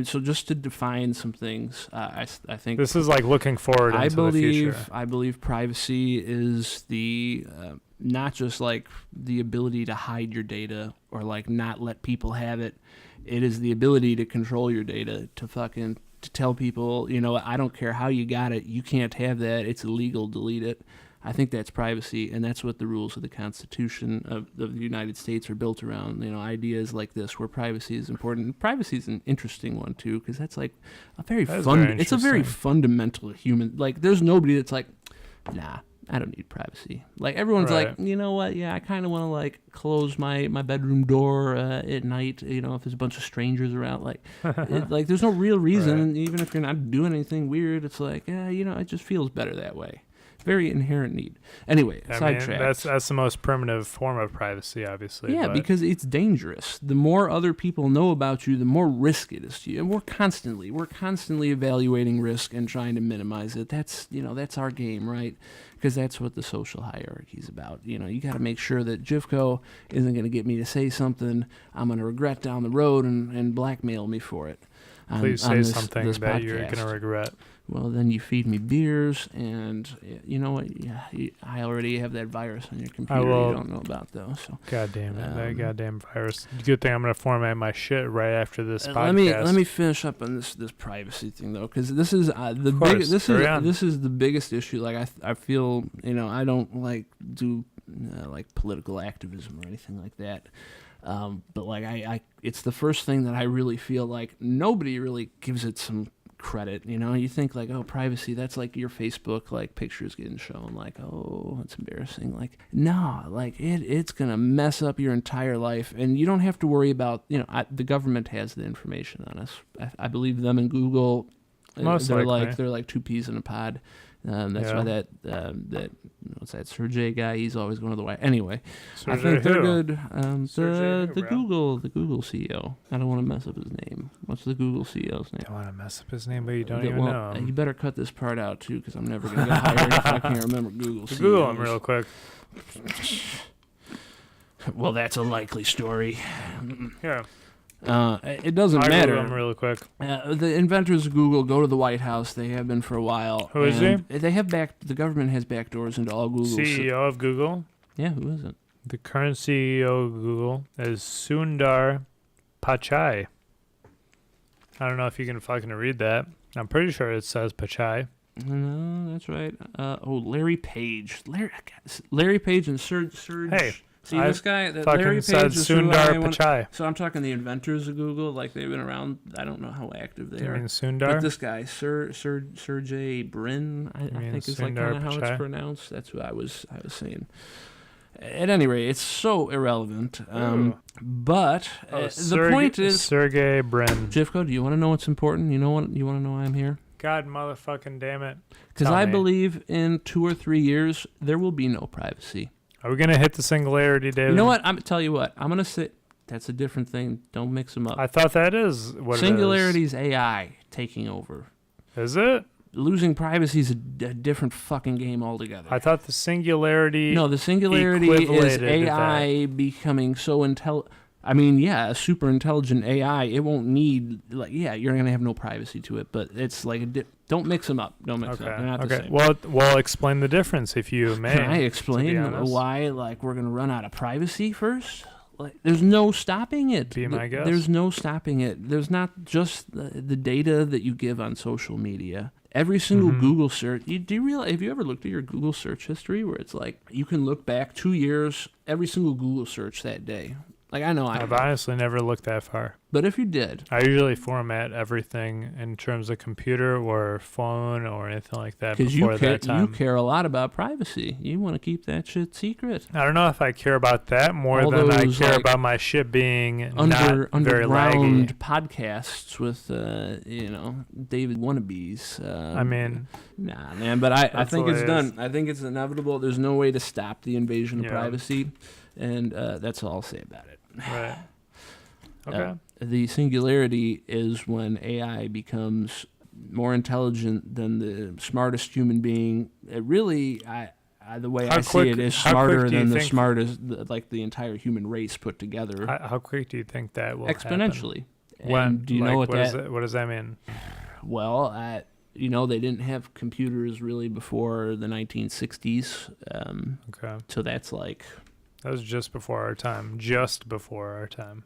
so just to define some things, I think this is like looking forward into the future. I believe privacy is the not just like the ability to hide your data or like not let people have it. It is the ability to control your data, to tell people, I don't care how you got it, you can't have that, it's illegal, delete it. I think that's privacy, and that's what the rules of the Constitution of the United States are built around. Ideas like this, where privacy is important. Privacy is an interesting one too, because that's like a very it's a very fundamental human. Like, there's nobody that's like, nah, I don't need privacy. Like, everyone's like, you know what? Yeah, I kind of want to like close my bedroom door at night. If there's a bunch of strangers around, like, like there's no real reason. And even if you're not doing anything weird, it's like, it just feels better that way. Very inherent need. Anyway, sidetrack. That's the most primitive form of privacy, obviously. Yeah, because it's dangerous. The more other people know about you, the more risk it is to you. And we're constantly evaluating risk and trying to minimize it. That's our game, right? Because that's what the social hierarchy is about. You got to make sure that Jivko isn't going to get me to say something I'm going to regret down the road and blackmail me for it. Please say something that you're going to regret. Well, then you feed me beers, and you know what? Yeah, I already have that virus on your computer you don't know about, though. So. God damn it, that goddamn virus. Good thing I'm going to format my shit right after this podcast. Let me finish up on this privacy thing, though, because this is this is the biggest issue. Like, I feel, I don't like do like political activism or anything like that. But like it's the first thing that I really feel like nobody really gives it some credit. You think like, oh, privacy, that's like your Facebook, like pictures getting shown, like, oh, it's embarrassing. Like, no, like it's going to mess up your entire life. And you don't have to worry about, the government has the information on us. I believe them and Google, they're like two peas in a pod. That's why that what's that Sergey guy? He's always going to the White. Anyway, I think they're good. The Google CEO. I don't want to mess up his name. What's the Google CEO's name? Don't want to mess up his name, but you don't even know. You better cut this part out too, because I'm never going to get hired if I can't remember Google CEOs. Google him real quick. Well, that's a likely story. Yeah. It doesn't matter. Google him real quick. The inventors of Google go to the White House. They have been for a while. Who is he? The government has backdoors into all Google. CEO of Google? Yeah, who is it? The current CEO of Google is Sundar Pichai. I don't know if you can fucking read that. I'm pretty sure it says Pichai. No, that's right. Larry Page. Larry Page and Serge. Hey. See, this guy, Larry Page said Sundar Pichai. So I'm talking the inventors of Google, like they've been around. I don't know how active they are. You mean Sundar? But this guy, Sergey Brin, I think is like kind of how it's pronounced. That's what I was saying. At any rate, it's so irrelevant. But the point is, Sergey Brin. Jifko, do you want to know what's important? You want to know why I'm here? God motherfucking damn it! Because I believe in 2 or 3 years there will be no privacy. Are we going to hit the singularity, David? You know what? I'm tell you what. I'm going to say that's a different thing. Don't mix them up. I thought that is what Singularity is AI taking over. Is it? Losing privacy is a different fucking game altogether. I thought the singularity... No, the singularity is AI becoming so intelligent. I mean, yeah, a super intelligent AI, it won't need, like, yeah, you're going to have no privacy to it, but it's like, don't mix them up. Don't mix them up. They're not the same. Well, explain the difference, if you may. Can I explain why, like, we're going to run out of privacy first? Like, there's no stopping it. Be my guess. There's no stopping it. There's not just the data that you give on social media. Every single Google search, do you realize, have you ever looked at your Google search history where it's like, you can look back 2 years, every single Google search that day. Like, I know I've honestly never looked that far. But if you did. I usually format everything in terms of computer or phone or anything like that before that time. You care a lot about privacy. You want to keep that shit secret. I don't know if I care about that more than I care about my shit being not very laggy. Underground podcasts with, David Wannabes. I mean... Nah, man, but I think it's done. I think it's inevitable. There's no way to stop the invasion of privacy. And that's all I'll say about it. Right. Okay. The singularity is when AI becomes more intelligent than the smartest human being. It really, the way I see it, is smarter than the smartest, like the entire human race put together. How quick do you think that will exponentially happen? When? Do you know what does that mean? Well, they didn't have computers really before the 1960s. Okay. So that's like... That was just before our time. Just before our time.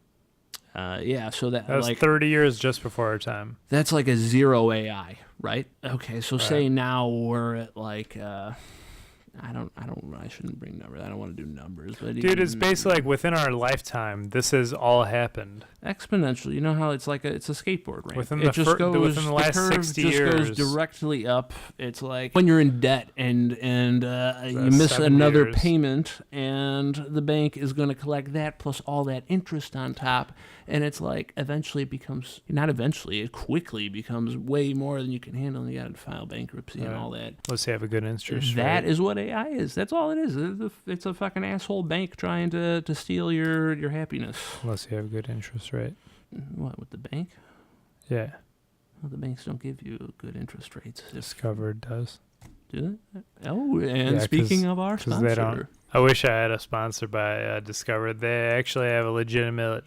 Yeah, so that was like 30 years just before our time. That's like a zero AI, right? Okay, so say now we're at like I shouldn't bring numbers. I don't want to do numbers, but dude, it's basically like within our lifetime, this has all happened exponentially. You know how it's like it's a skateboard ramp. Within the last 60 years, goes directly up. It's like when you're in debt and you miss another payment, and the bank is going to collect that plus all that interest on top, and it's like eventually it becomes it quickly becomes way more than you can handle, and you got to file bankruptcy and all that. Let's have a good interest rate. That is what AI is. That's all it is. It's a fucking asshole bank trying to steal your happiness. Unless you have a good interest rate. What, with the bank? Yeah. Well, the banks don't give you good interest rates. Discovered does. Do they? Oh, and speaking of our sponsor. I wish I had a sponsor by Discovered. They actually have a legitimate,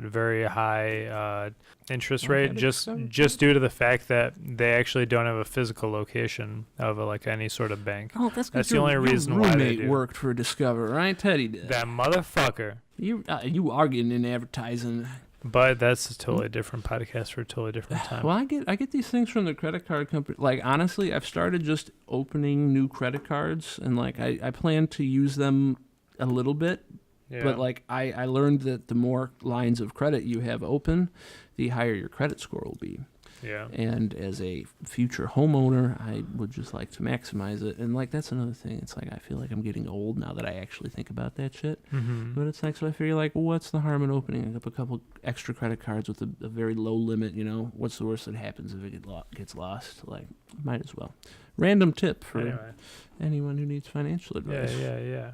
very high interest rate, just due to the fact that they actually don't have a physical location of like any sort of bank. Oh, that's the only reason why they do. Worked for Discover, right? Teddy did. That motherfucker. You are getting in advertising. But that's a totally different podcast for a totally different time. Well, I get these things from the credit card company. Like, honestly, I've started just opening new credit cards, and like I plan to use them a little bit. Yeah. But like I learned that the more lines of credit you have open, the higher your credit score will be. Yeah. And as a future homeowner, I would just like to maximize it. And like that's another thing. It's like I feel like I'm getting old now that I actually think about that shit. Mm-hmm. But it's like, so I figure like, what's the harm in opening up a couple extra credit cards with a very low limit? You know, what's the worst that happens if it gets lost? Like, might as well. Random tip for anyone who needs financial advice. Yeah.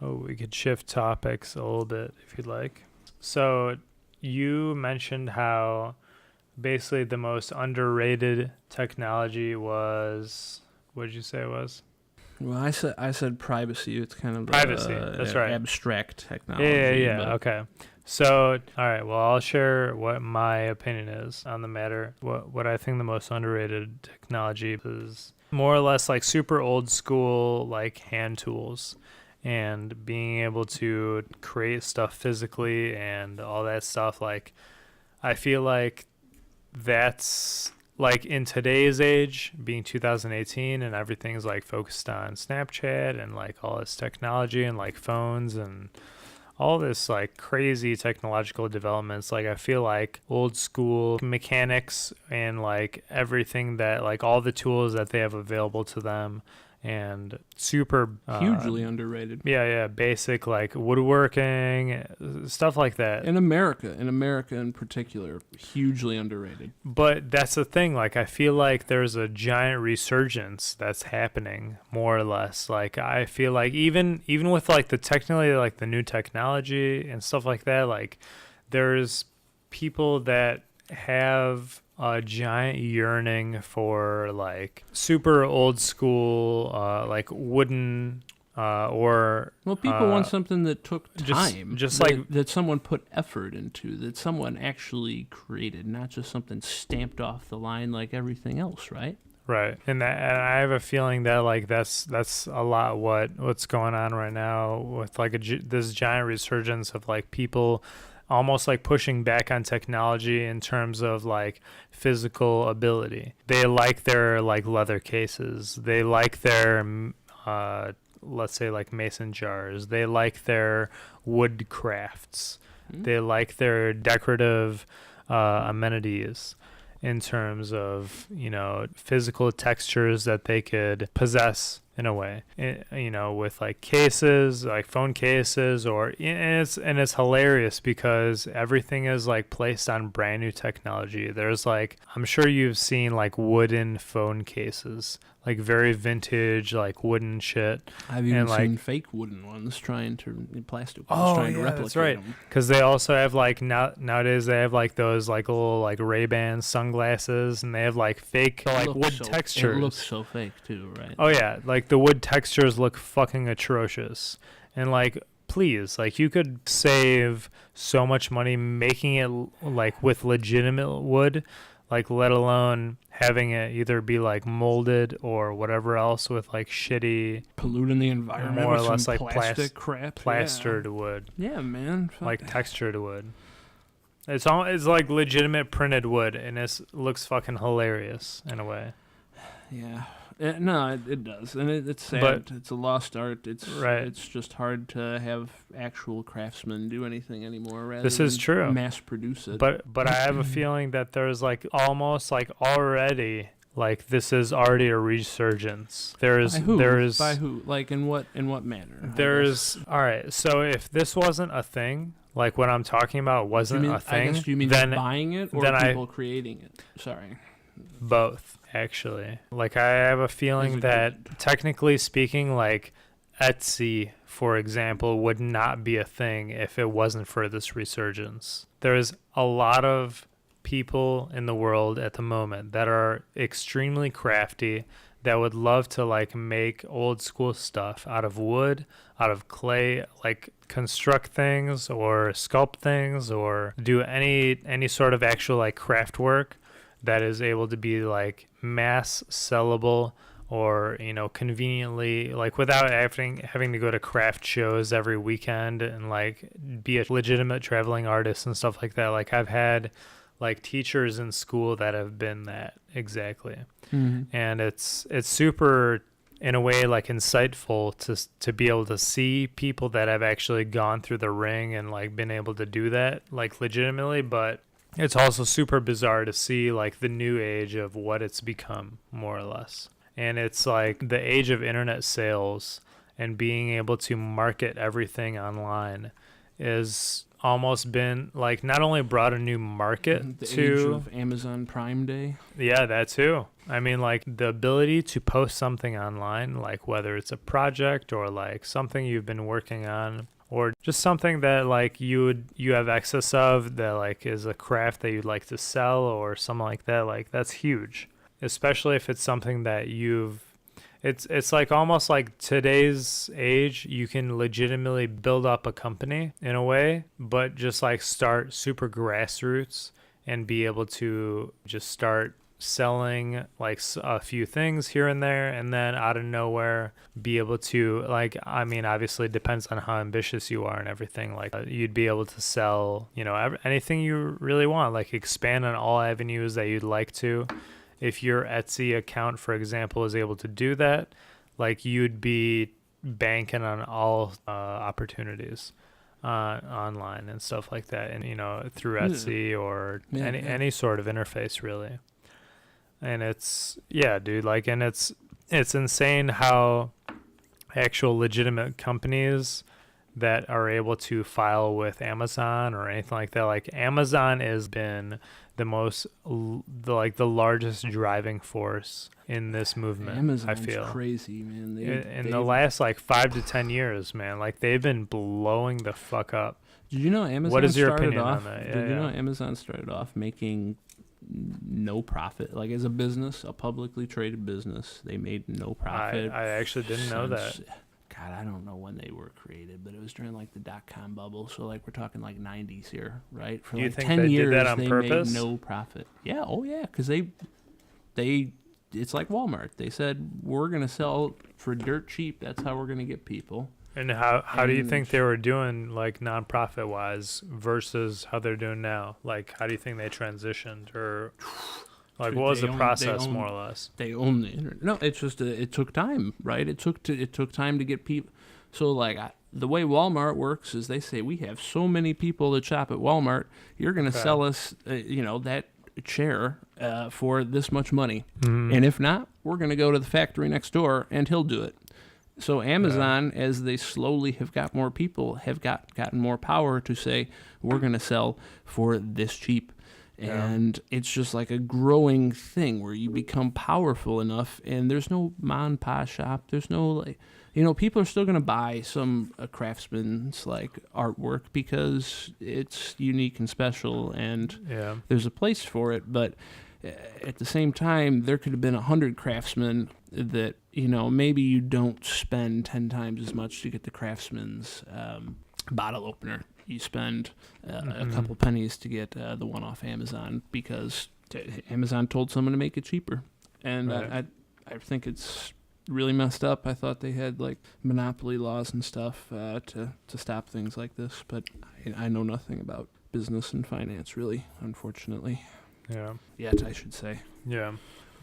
Oh, we could shift topics a little bit if you'd like. So you mentioned how basically the most underrated technology was, what did you say it was? Well, I said privacy. It's kind of privacy. That's right. Abstract technology. Yeah. Okay. So, all right. Well, I'll share what my opinion is on the matter. What I think the most underrated technology is more or less like super old school, like hand tools, and being able to create stuff physically and all that stuff. Like, I feel like that's like in today's age, being 2018, and everything's like focused on Snapchat and like all this technology and like phones and all this like crazy technological developments. Like I feel like old school mechanics and like everything that like all the tools that they have available to them and super hugely underrated. Yeah, basic like woodworking, stuff like that. In America in particular, hugely underrated. But that's the thing, like I feel like there's a giant resurgence that's happening more or less. Like I feel like even with like the technically like the new technology and stuff like that, like there's people that have a giant yearning for like super old school like wooden or people want something that took time, just that someone put effort into, that someone actually created, not just something stamped off the line like everything else, right? Right. And I have a feeling that like that's a lot what's going on right now with like this giant resurgence of like people almost like pushing back on technology in terms of like physical ability. They like their like leather cases. They like their let's say like mason jars. They like their wood crafts. They like their decorative amenities in terms of, you know, physical textures that they could possess in a way, you know, with like cases, like phone cases, and it's hilarious because everything is like placed on brand new technology. There's like, I'm sure you've seen like wooden phone cases, like very vintage, like wooden shit. I've even seen fake wooden ones trying to replicate them. That's right. Because they also have like nowadays they have like those like little like Ray-Ban sunglasses, and they have like fake like wood textures. It looks so fake too, right? Oh yeah, like the wood textures look fucking atrocious, and like please, like you could save so much money making it like with legitimate wood. Like, let alone having it either be like molded or whatever else with like shitty, polluting the environment, more or with less some like plastic crap, plastered wood. Yeah, man. Like textured wood. It's like legitimate printed wood, and it looks fucking hilarious in a way. Yeah. No, it does, and it's sad. But it's a lost art. It's just hard to have actual craftsmen do anything anymore. Rather this is true. Mass produce it. But I have a feeling that there's like almost like already like this is already a resurgence. By who? Like in what manner? All right. So if this wasn't a thing, like what I'm talking about wasn't a thing, I guess you mean then buying it or people creating it? Sorry. Both, actually. Like I have a feeling that technically speaking, like Etsy, for example, would not be a thing if it wasn't for this resurgence. There's a lot of people in the world at the moment that are extremely crafty, that would love to like make old school stuff out of wood, out of clay, like construct things or sculpt things or do any sort of actual like craft work that is able to be like mass sellable or, you know, conveniently, like without having to go to craft shows every weekend and like be a legitimate traveling artist and stuff like that. Like I've had like teachers in school that have been that exactly. Mm-hmm. And it's super in a way like insightful to be able to see people that have actually gone through the ring and like been able to do that like legitimately. But it's also super bizarre to see like the new age of what it's become, more or less. And it's like the age of internet sales and being able to market everything online is almost been like not only brought a new market the to age of Amazon Prime Day. Yeah, that too. I mean, like the ability to post something online, like whether it's a project or like something you've been working on, or just something that like you have excess of that like is a craft that you'd like to sell or something like that. Like that's huge, especially if it's something that it's like almost like today's age, you can legitimately build up a company in a way, but just like start super grassroots and be able to just start selling like a few things here and there, and then out of nowhere be able to like, I mean, obviously it depends on how ambitious you are and everything, like you'd be able to sell, you know, anything you really want, like expand on all avenues that you'd like to. If your Etsy account, for example, is able to do that, like you'd be banking on all opportunities online and stuff like that, and you know, through Etsy or any sort of interface really. And it's dude, like, and it's insane how actual legitimate companies that are able to file with Amazon or anything like that, like Amazon has been the largest driving force in this movement. Amazon's I feel crazy, man. In the last like 5 to 10 years, man, like they've been blowing the fuck up. Did you know Amazon? What is your opinion on that? Did you know Amazon started off making no profit, like as a business, a publicly traded business? They made no profit. I actually didn't know that. God, I don't know when they were created, but it was during like the dot-com bubble. So like we're talking like 90s here, right? For Do you like think 10 they years, did that on they purpose? made no profit. Yeah, oh yeah, because they it's like Walmart. They said we're gonna sell for dirt cheap. That's how we're gonna get people. And how do you think they were doing, like nonprofit wise, versus how they're doing now? Like, how do you think they transitioned, or like what was the process more or less? They own the internet. No, it's just it took time, right? It took time to get people. So like the way Walmart works is they say we have so many people that shop at Walmart. You're going to sell us, that chair for this much money, and if not, we're going to go to the factory next door and he'll do it. So Amazon, as they slowly have got more people, have gotten more power to say we're going to sell for this cheap. And it's just like a growing thing where you become powerful enough, and there's no mom and pop shop. There's no people are still going to buy some craftsman's like artwork because it's unique and special, and there's a place for it. But at the same time, there could have been 100 craftsmen that, maybe you don't spend 10 times as much to get the craftsman's bottle opener. You spend a couple pennies to get the one off Amazon because Amazon told someone to make it cheaper. And I think it's really messed up. I thought they had like monopoly laws and stuff to stop things like this, but I know nothing about business and finance really, unfortunately. Yeah. Yet, I should say. Yeah.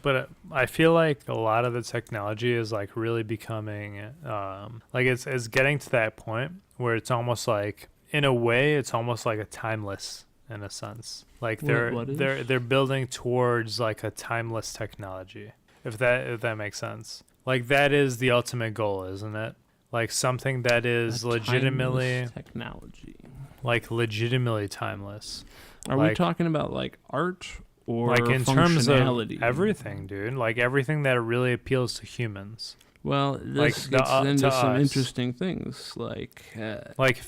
But I feel like a lot of the technology is like really becoming like it's getting to that point where it's almost like, in a way, it's almost like a timeless in a sense. Like they're building towards like a timeless technology. If that makes sense. Like that is the ultimate goal, isn't it? Like something that is legitimately technology. Like legitimately timeless. Are we talking about like art or like in terms functionality? Of everything, dude. Like everything that really appeals to humans. Well, this gets into some interesting things, like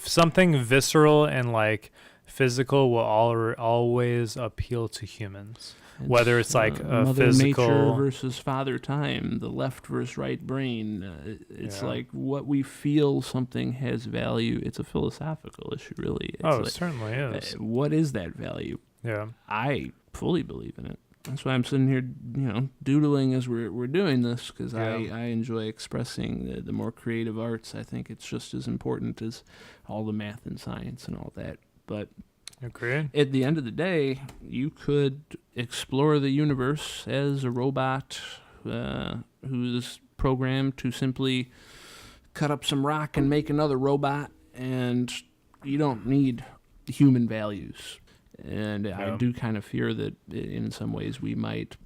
something visceral and like physical will always appeal to humans. Whether it's like a Mother physical Nature versus Father Time, the left versus right brain. It's like what we feel something has value. It's a philosophical issue, really. It certainly is. What is that value? Yeah, I fully believe in it. That's why I'm sitting here, doodling as we're doing this, because I enjoy expressing the more creative arts. I think it's just as important as all the math and science and all that. But agreed. At the end of the day, you could explore the universe as a robot who's programmed to simply cut up some rock and make another robot, and you don't need human values. And I do kind of fear that in some ways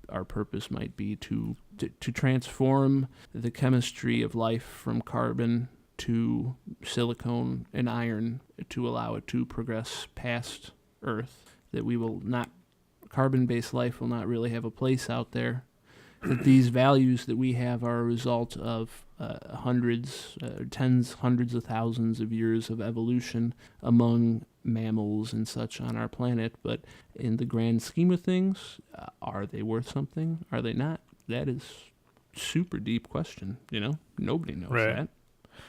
our purpose might be to transform the chemistry of life from carbon to silicone and iron to allow it to progress past Earth, that carbon-based life will not really have a place out there, that these values that we have are a result of hundreds of thousands of years of evolution among mammals and such on our planet. But in the grand scheme of things, are they worth something? Are they not? That is super deep question, Nobody knows that.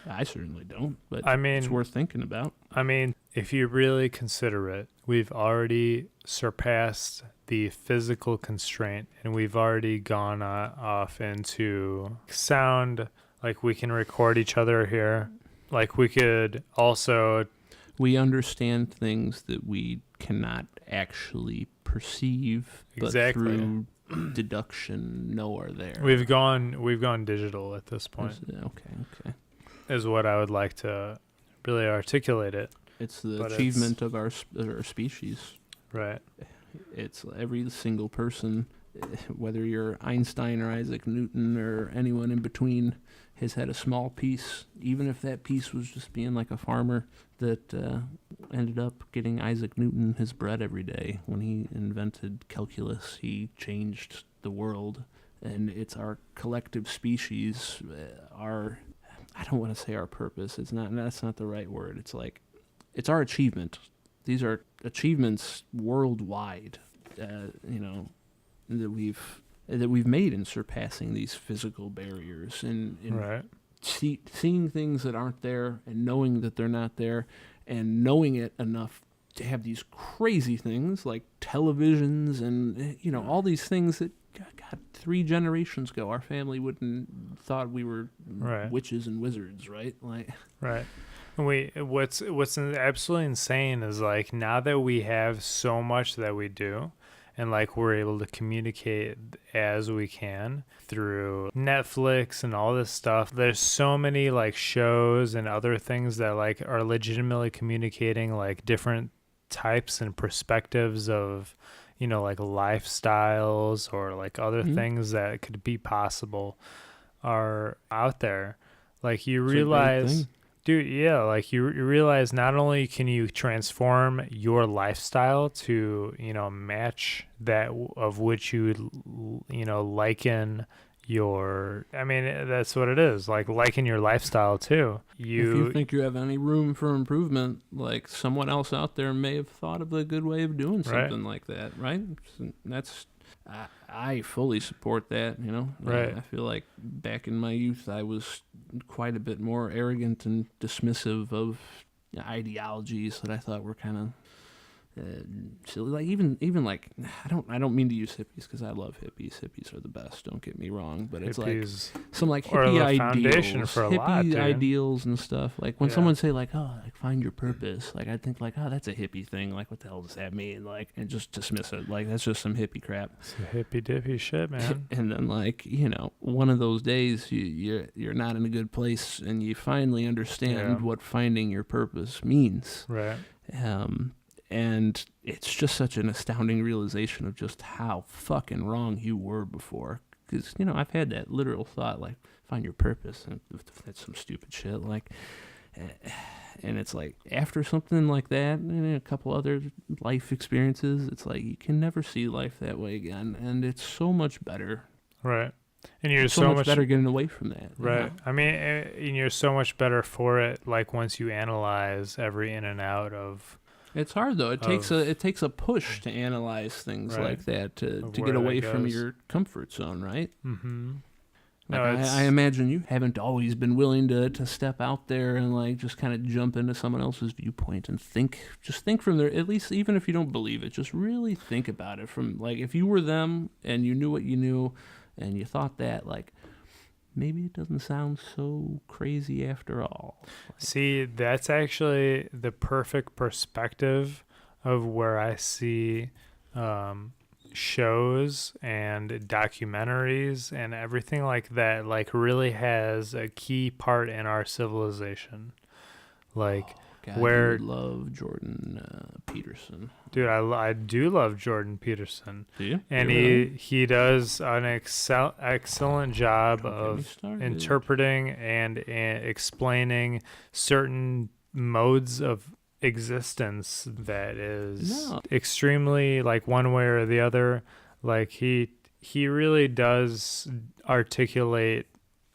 I certainly don't, but it's worth thinking about. I mean, if you really consider it, we've already surpassed the physical constraint, and we've already gone off into sound. Like, we can record each other here. Like, we could also... We understand things that we cannot actually perceive, but through deduction know are there. We've gone digital at this point. Okay. Is what I would like to really articulate it. It's the achievement of our species. Right. It's every single person, whether you're Einstein or Isaac Newton or anyone in between, has had a small piece, even if that piece was just being like a farmer that ended up getting Isaac Newton his bread every day. When he invented calculus, he changed the world. And it's our collective species, I don't want to say our purpose. That's not the right word. It's our achievement. These are achievements worldwide, that we've made in surpassing these physical barriers and seeing things that aren't there and knowing that they're not there and knowing it enough to have these crazy things like televisions and all these things that God, 3 generations ago our family wouldn't thought we were witches and wizards, right? Right. What's absolutely insane is like, now that we have so much that we do, and like we're able to communicate as we can through Netflix and all this stuff. There's so many like shows and other things that like are legitimately communicating like different types and perspectives of, like lifestyles or like other things that could be possible are out there. Like you realize, dude, like you realize not only can you transform your lifestyle to, match that of which you liken that's what it is, like liken your lifestyle too. If you think you have any room for improvement, like someone else out there may have thought of a good way of doing something like that, right? That's I fully support that, Right. I feel like back in my youth I was quite a bit more arrogant and dismissive of ideologies that I thought were kind of silly. Like even like I don't mean to use hippies because I love hippies. Hippies are the best. Don't get me wrong, but it's hippies like some like hippie ideals, for a lot, dude. Ideals and stuff. Like when someone say like, oh, like find your purpose, like I think like, oh, that's a hippie thing. Like what the hell does that mean? Like, and just dismiss it. Like that's just some hippie crap. It's a hippie dippy shit, man. And then like one of those days you're not in a good place and you finally understand what finding your purpose means. Right. And it's just such an astounding realization of just how fucking wrong you were before. Because, I've had that literal thought, like, find your purpose. And that's some stupid shit. Like, and it's like, after something like that, and a couple other life experiences, it's like, you can never see life that way again. And it's so much better. Right. And you're so much better getting away from that. Right. I mean, and you're so much better for it, like, once you analyze every in and out of... It's hard though. It takes a push to analyze things like that to get away from your comfort zone, right? Mm-hmm. Like I imagine you haven't always been willing to step out there and like just kind of jump into someone else's viewpoint and think from there. At least even if you don't believe it, just really think about it from like if you were them and you knew what you knew and you thought that like. Maybe it doesn't sound so crazy after all. See, that's actually the perfect perspective of where I see shows and documentaries and everything like that, like really has a key part in our civilization. Like God, you would love Jordan Peterson. Dude, I do love Jordan Peterson. Do you? And he does an excellent job of interpreting and explaining certain modes of existence that is extremely like one way or the other. Like he really does articulate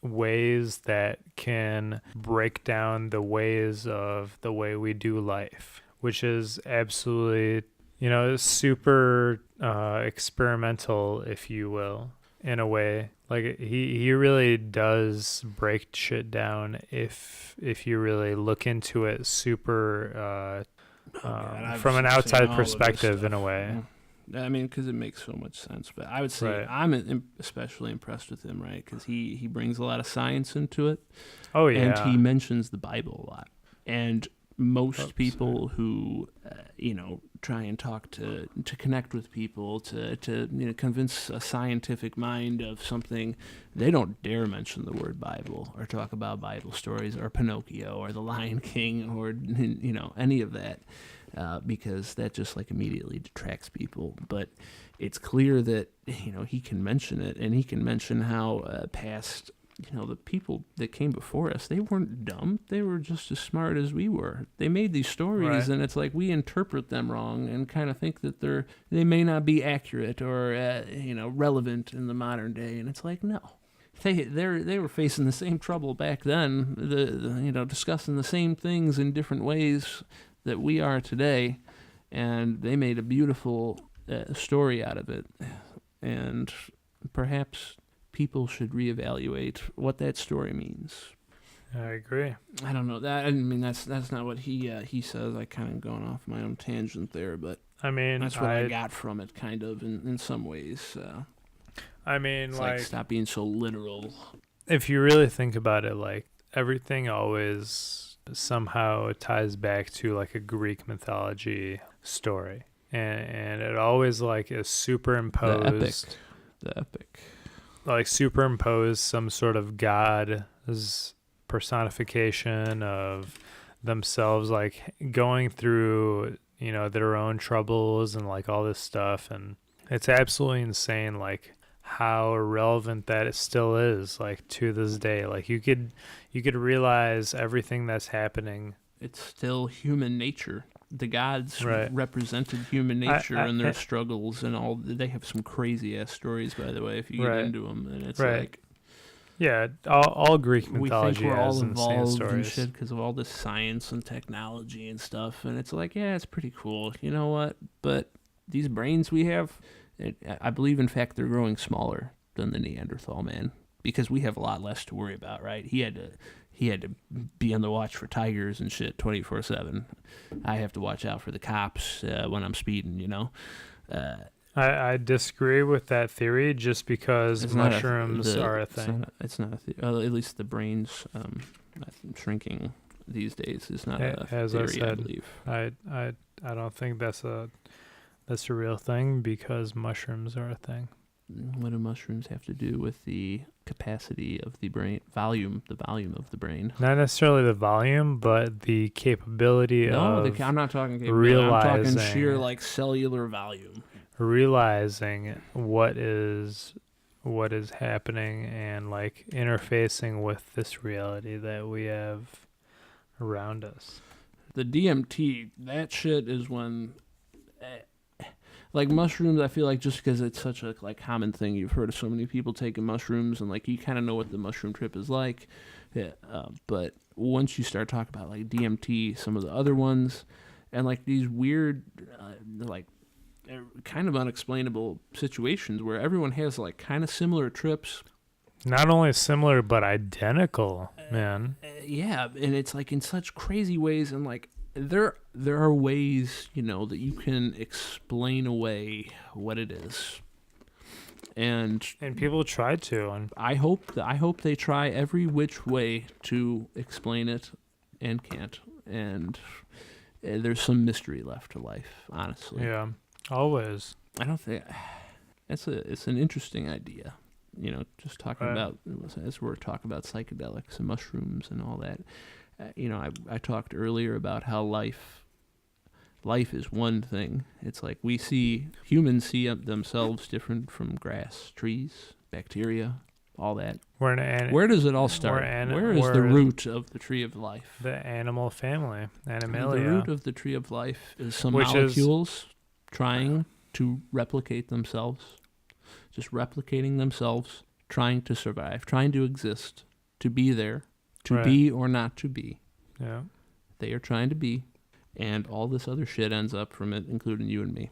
ways that can break down the ways of the way we do life, which is absolutely, super experimental, if you will, in a way. Like he really does break shit down if you really look into it super from an outside perspective in a way. I mean, because it makes so much sense. But I would say I'm especially impressed with him, right? Because he brings a lot of science into it. Oh, yeah. And he mentions the Bible a lot. And most people who, try and talk to connect with people, to convince a scientific mind of something, they don't dare mention the word Bible or talk about Bible stories or Pinocchio or the Lion King or, any of that. Because that just like immediately detracts people. But it's clear that, he can mention it, and he can mention how past, the people that came before us, they weren't dumb. They were just as smart as we were. They made these stories, and it's like we interpret them wrong and kind of think that they may not be accurate or, relevant in the modern day. And it's like, no. They were facing the same trouble back then, discussing the same things in different ways that we are today, and they made a beautiful story out of it. And perhaps people should reevaluate what that story means. I agree. I don't know that. I mean, that's not what he says. I kind of going off my own tangent there, but I mean, that's what I got from it, kind of in some ways. I mean, like stop being so literal. If you really think about it, like everything always somehow ties back to like a Greek mythology story, and it always like is superimposed the epic like superimpose some sort of god's personification of themselves, like going through their own troubles and like all this stuff. And it's absolutely insane like how relevant that it still is, like to this day. Like you could realize everything that's happening. It's still human nature. The gods represented human nature and their struggles and all. They have some crazy ass stories, by the way, if you get into them. And it's like, all Greek mythology we think we're all has insane involved stories and shit because of all this science and technology and stuff. And it's like, yeah, it's pretty cool. You know what? But these brains we have, I believe, in fact, they're growing smaller than the Neanderthal man because we have a lot less to worry about, right? He had to be on the watch for tigers and shit 24/7. I have to watch out for the cops when I'm speeding, I disagree with that theory just because mushrooms are a thing. It's not a theory. At least the brain's shrinking these days is not a theory, I believe. I don't think that's a real thing because mushrooms are a thing. What do mushrooms have to do with the capacity of the brain, the volume of the brain? Not necessarily the volume, but the capability of I'm not talking capability. I'm talking sheer like cellular volume. Realizing what is happening and like interfacing with this reality that we have around us. The DMT, that shit is when... like mushrooms, I feel like just because it's such a like common thing, you've heard of so many people taking mushrooms, and like you kind of know what the mushroom trip is like. Yeah, but once you start talking about like DMT, some of the other ones, and like these weird, like kind of unexplainable situations where everyone has like kind of similar trips. Not only similar, but identical, man. Yeah, and it's like in such crazy ways, and like. There are ways, that you can explain away what it is, and people try to. And I hope they try every which way to explain it, and can't. And there's some mystery left to life, honestly. Yeah, always. I don't think it's an interesting idea. Just talking about as we're talking about psychedelics and mushrooms and all that. I talked earlier about how life is one thing. It's like humans see themselves different from grass, trees, bacteria, all that. Where does it all start? Where is the root of the tree of life? The animal family, Animalia. The root of the tree of life is some molecules trying to replicate themselves, just replicating themselves, trying to survive, trying to exist, to be there, to be or not to be. Yeah. They are trying to be, and all this other shit ends up from it, including you and me.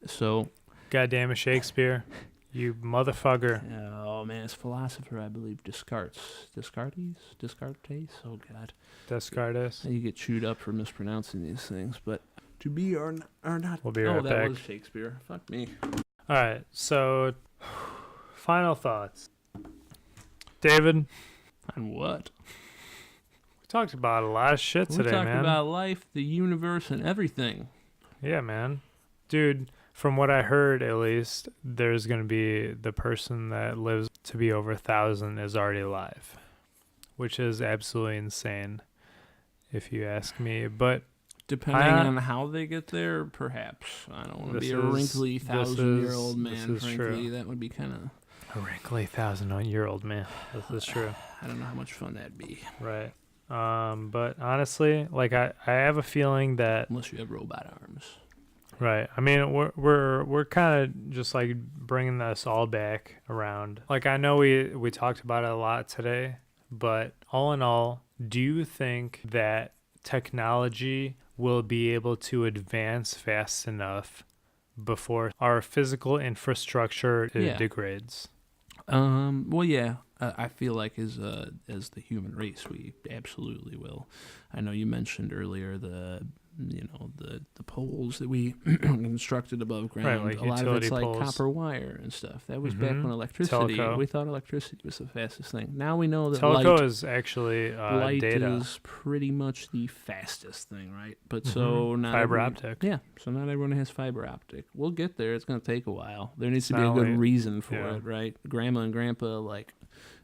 So, goddamn it, Shakespeare, you motherfucker. Oh man, it's philosopher, I believe, Descartes. Oh god, Descartes. You get chewed up for mispronouncing these things, but to be or not. We'll be right back. That was Shakespeare. Fuck me. All right, so final thoughts, David. On what? We talked about a lot of shit today, man. We talked about life, the universe, and everything. Yeah, man. Dude, from what I heard, at least, there's going to be the person that lives to be over 1,000 is already alive, which is absolutely insane, if you ask me. But depending on how they get there, perhaps. I don't want to be a wrinkly 1,000-year-old man, frankly. True. That would be kind of... A wrinkly 1,000-year-old man. This is true. I don't know how much fun that'd be. Right. But honestly, like I have a feeling that... Unless you have robot arms. Right. I mean, we're kind of just like bringing this all back around. Like, I know we talked about it a lot today, but all in all, do you think that technology will be able to advance fast enough before our physical infrastructure degrades? Well, yeah. I feel like as the human race, we absolutely will. I know you mentioned earlier the poles that we constructed above ground. Right, like a lot of it's like poles. Copper wire and stuff. That was back when electricity. Telco. We thought electricity was the fastest thing. Now we know that telco is actually light data. is pretty much the fastest thing, right? But so not fiber optic. Yeah, so not everyone has fiber optic. We'll get there. It's going to take a while. There needs to be a good reason for it, right? Grandma and grandpa, like,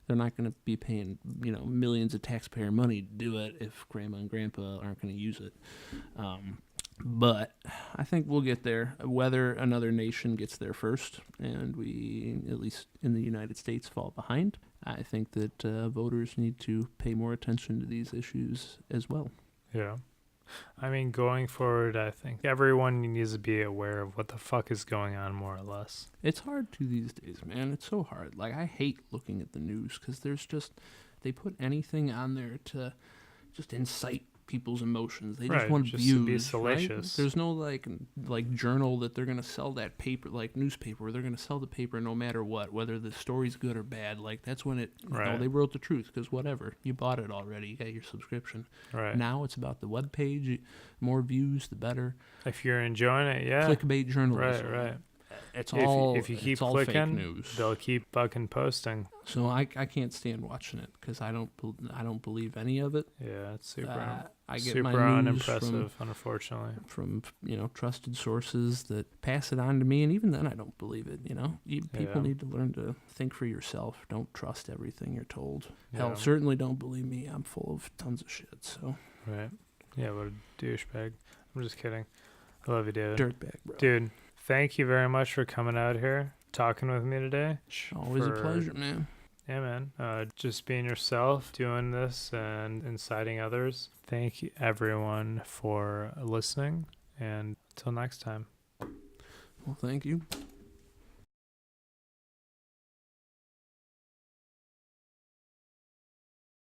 they're not going to be paying, millions of taxpayer money to do it if grandma and grandpa aren't going to use it. But I think we'll get there. Whether another nation gets there first and we, at least in the United States, fall behind, I think that voters need to pay more attention to these issues as well. Yeah. I mean, going forward, I think everyone needs to be aware of what the fuck is going on, more or less. It's hard to these days, man. It's so hard. Like, I hate looking at the news because they put anything on there to just incite people's emotions. They just want views, to be salacious. Right? There's no like journal that they're gonna sell that paper, like newspaper, where they're gonna sell the paper no matter what, whether the story's good or bad. Like, that's when they wrote the truth, because whatever, you bought it already, you got your subscription. Right. Now it's about the web page. More views, the better. If you're enjoying it, yeah. Clickbait journalism. Right. It's if you keep clicking, fake news. They'll keep fucking posting. So I can't stand watching it because I don't believe any of it. Yeah, it's super. I get super my news unimpressive, unfortunately. From trusted sources that pass it on to me, and even then I don't believe it. People need to learn to think for yourself. Don't trust everything you're told. Hell, certainly don't believe me. I'm full of tons of shit. So. Right. Yeah, what a douchebag. I'm just kidding. I love you, David. Dirtbag, bro. Dude. Thank you very much for coming out here, talking with me today. Always a pleasure, man. Yeah, man. Just being yourself, doing this, and inciting others. Thank you, everyone, for listening. And until next time. Well, thank you.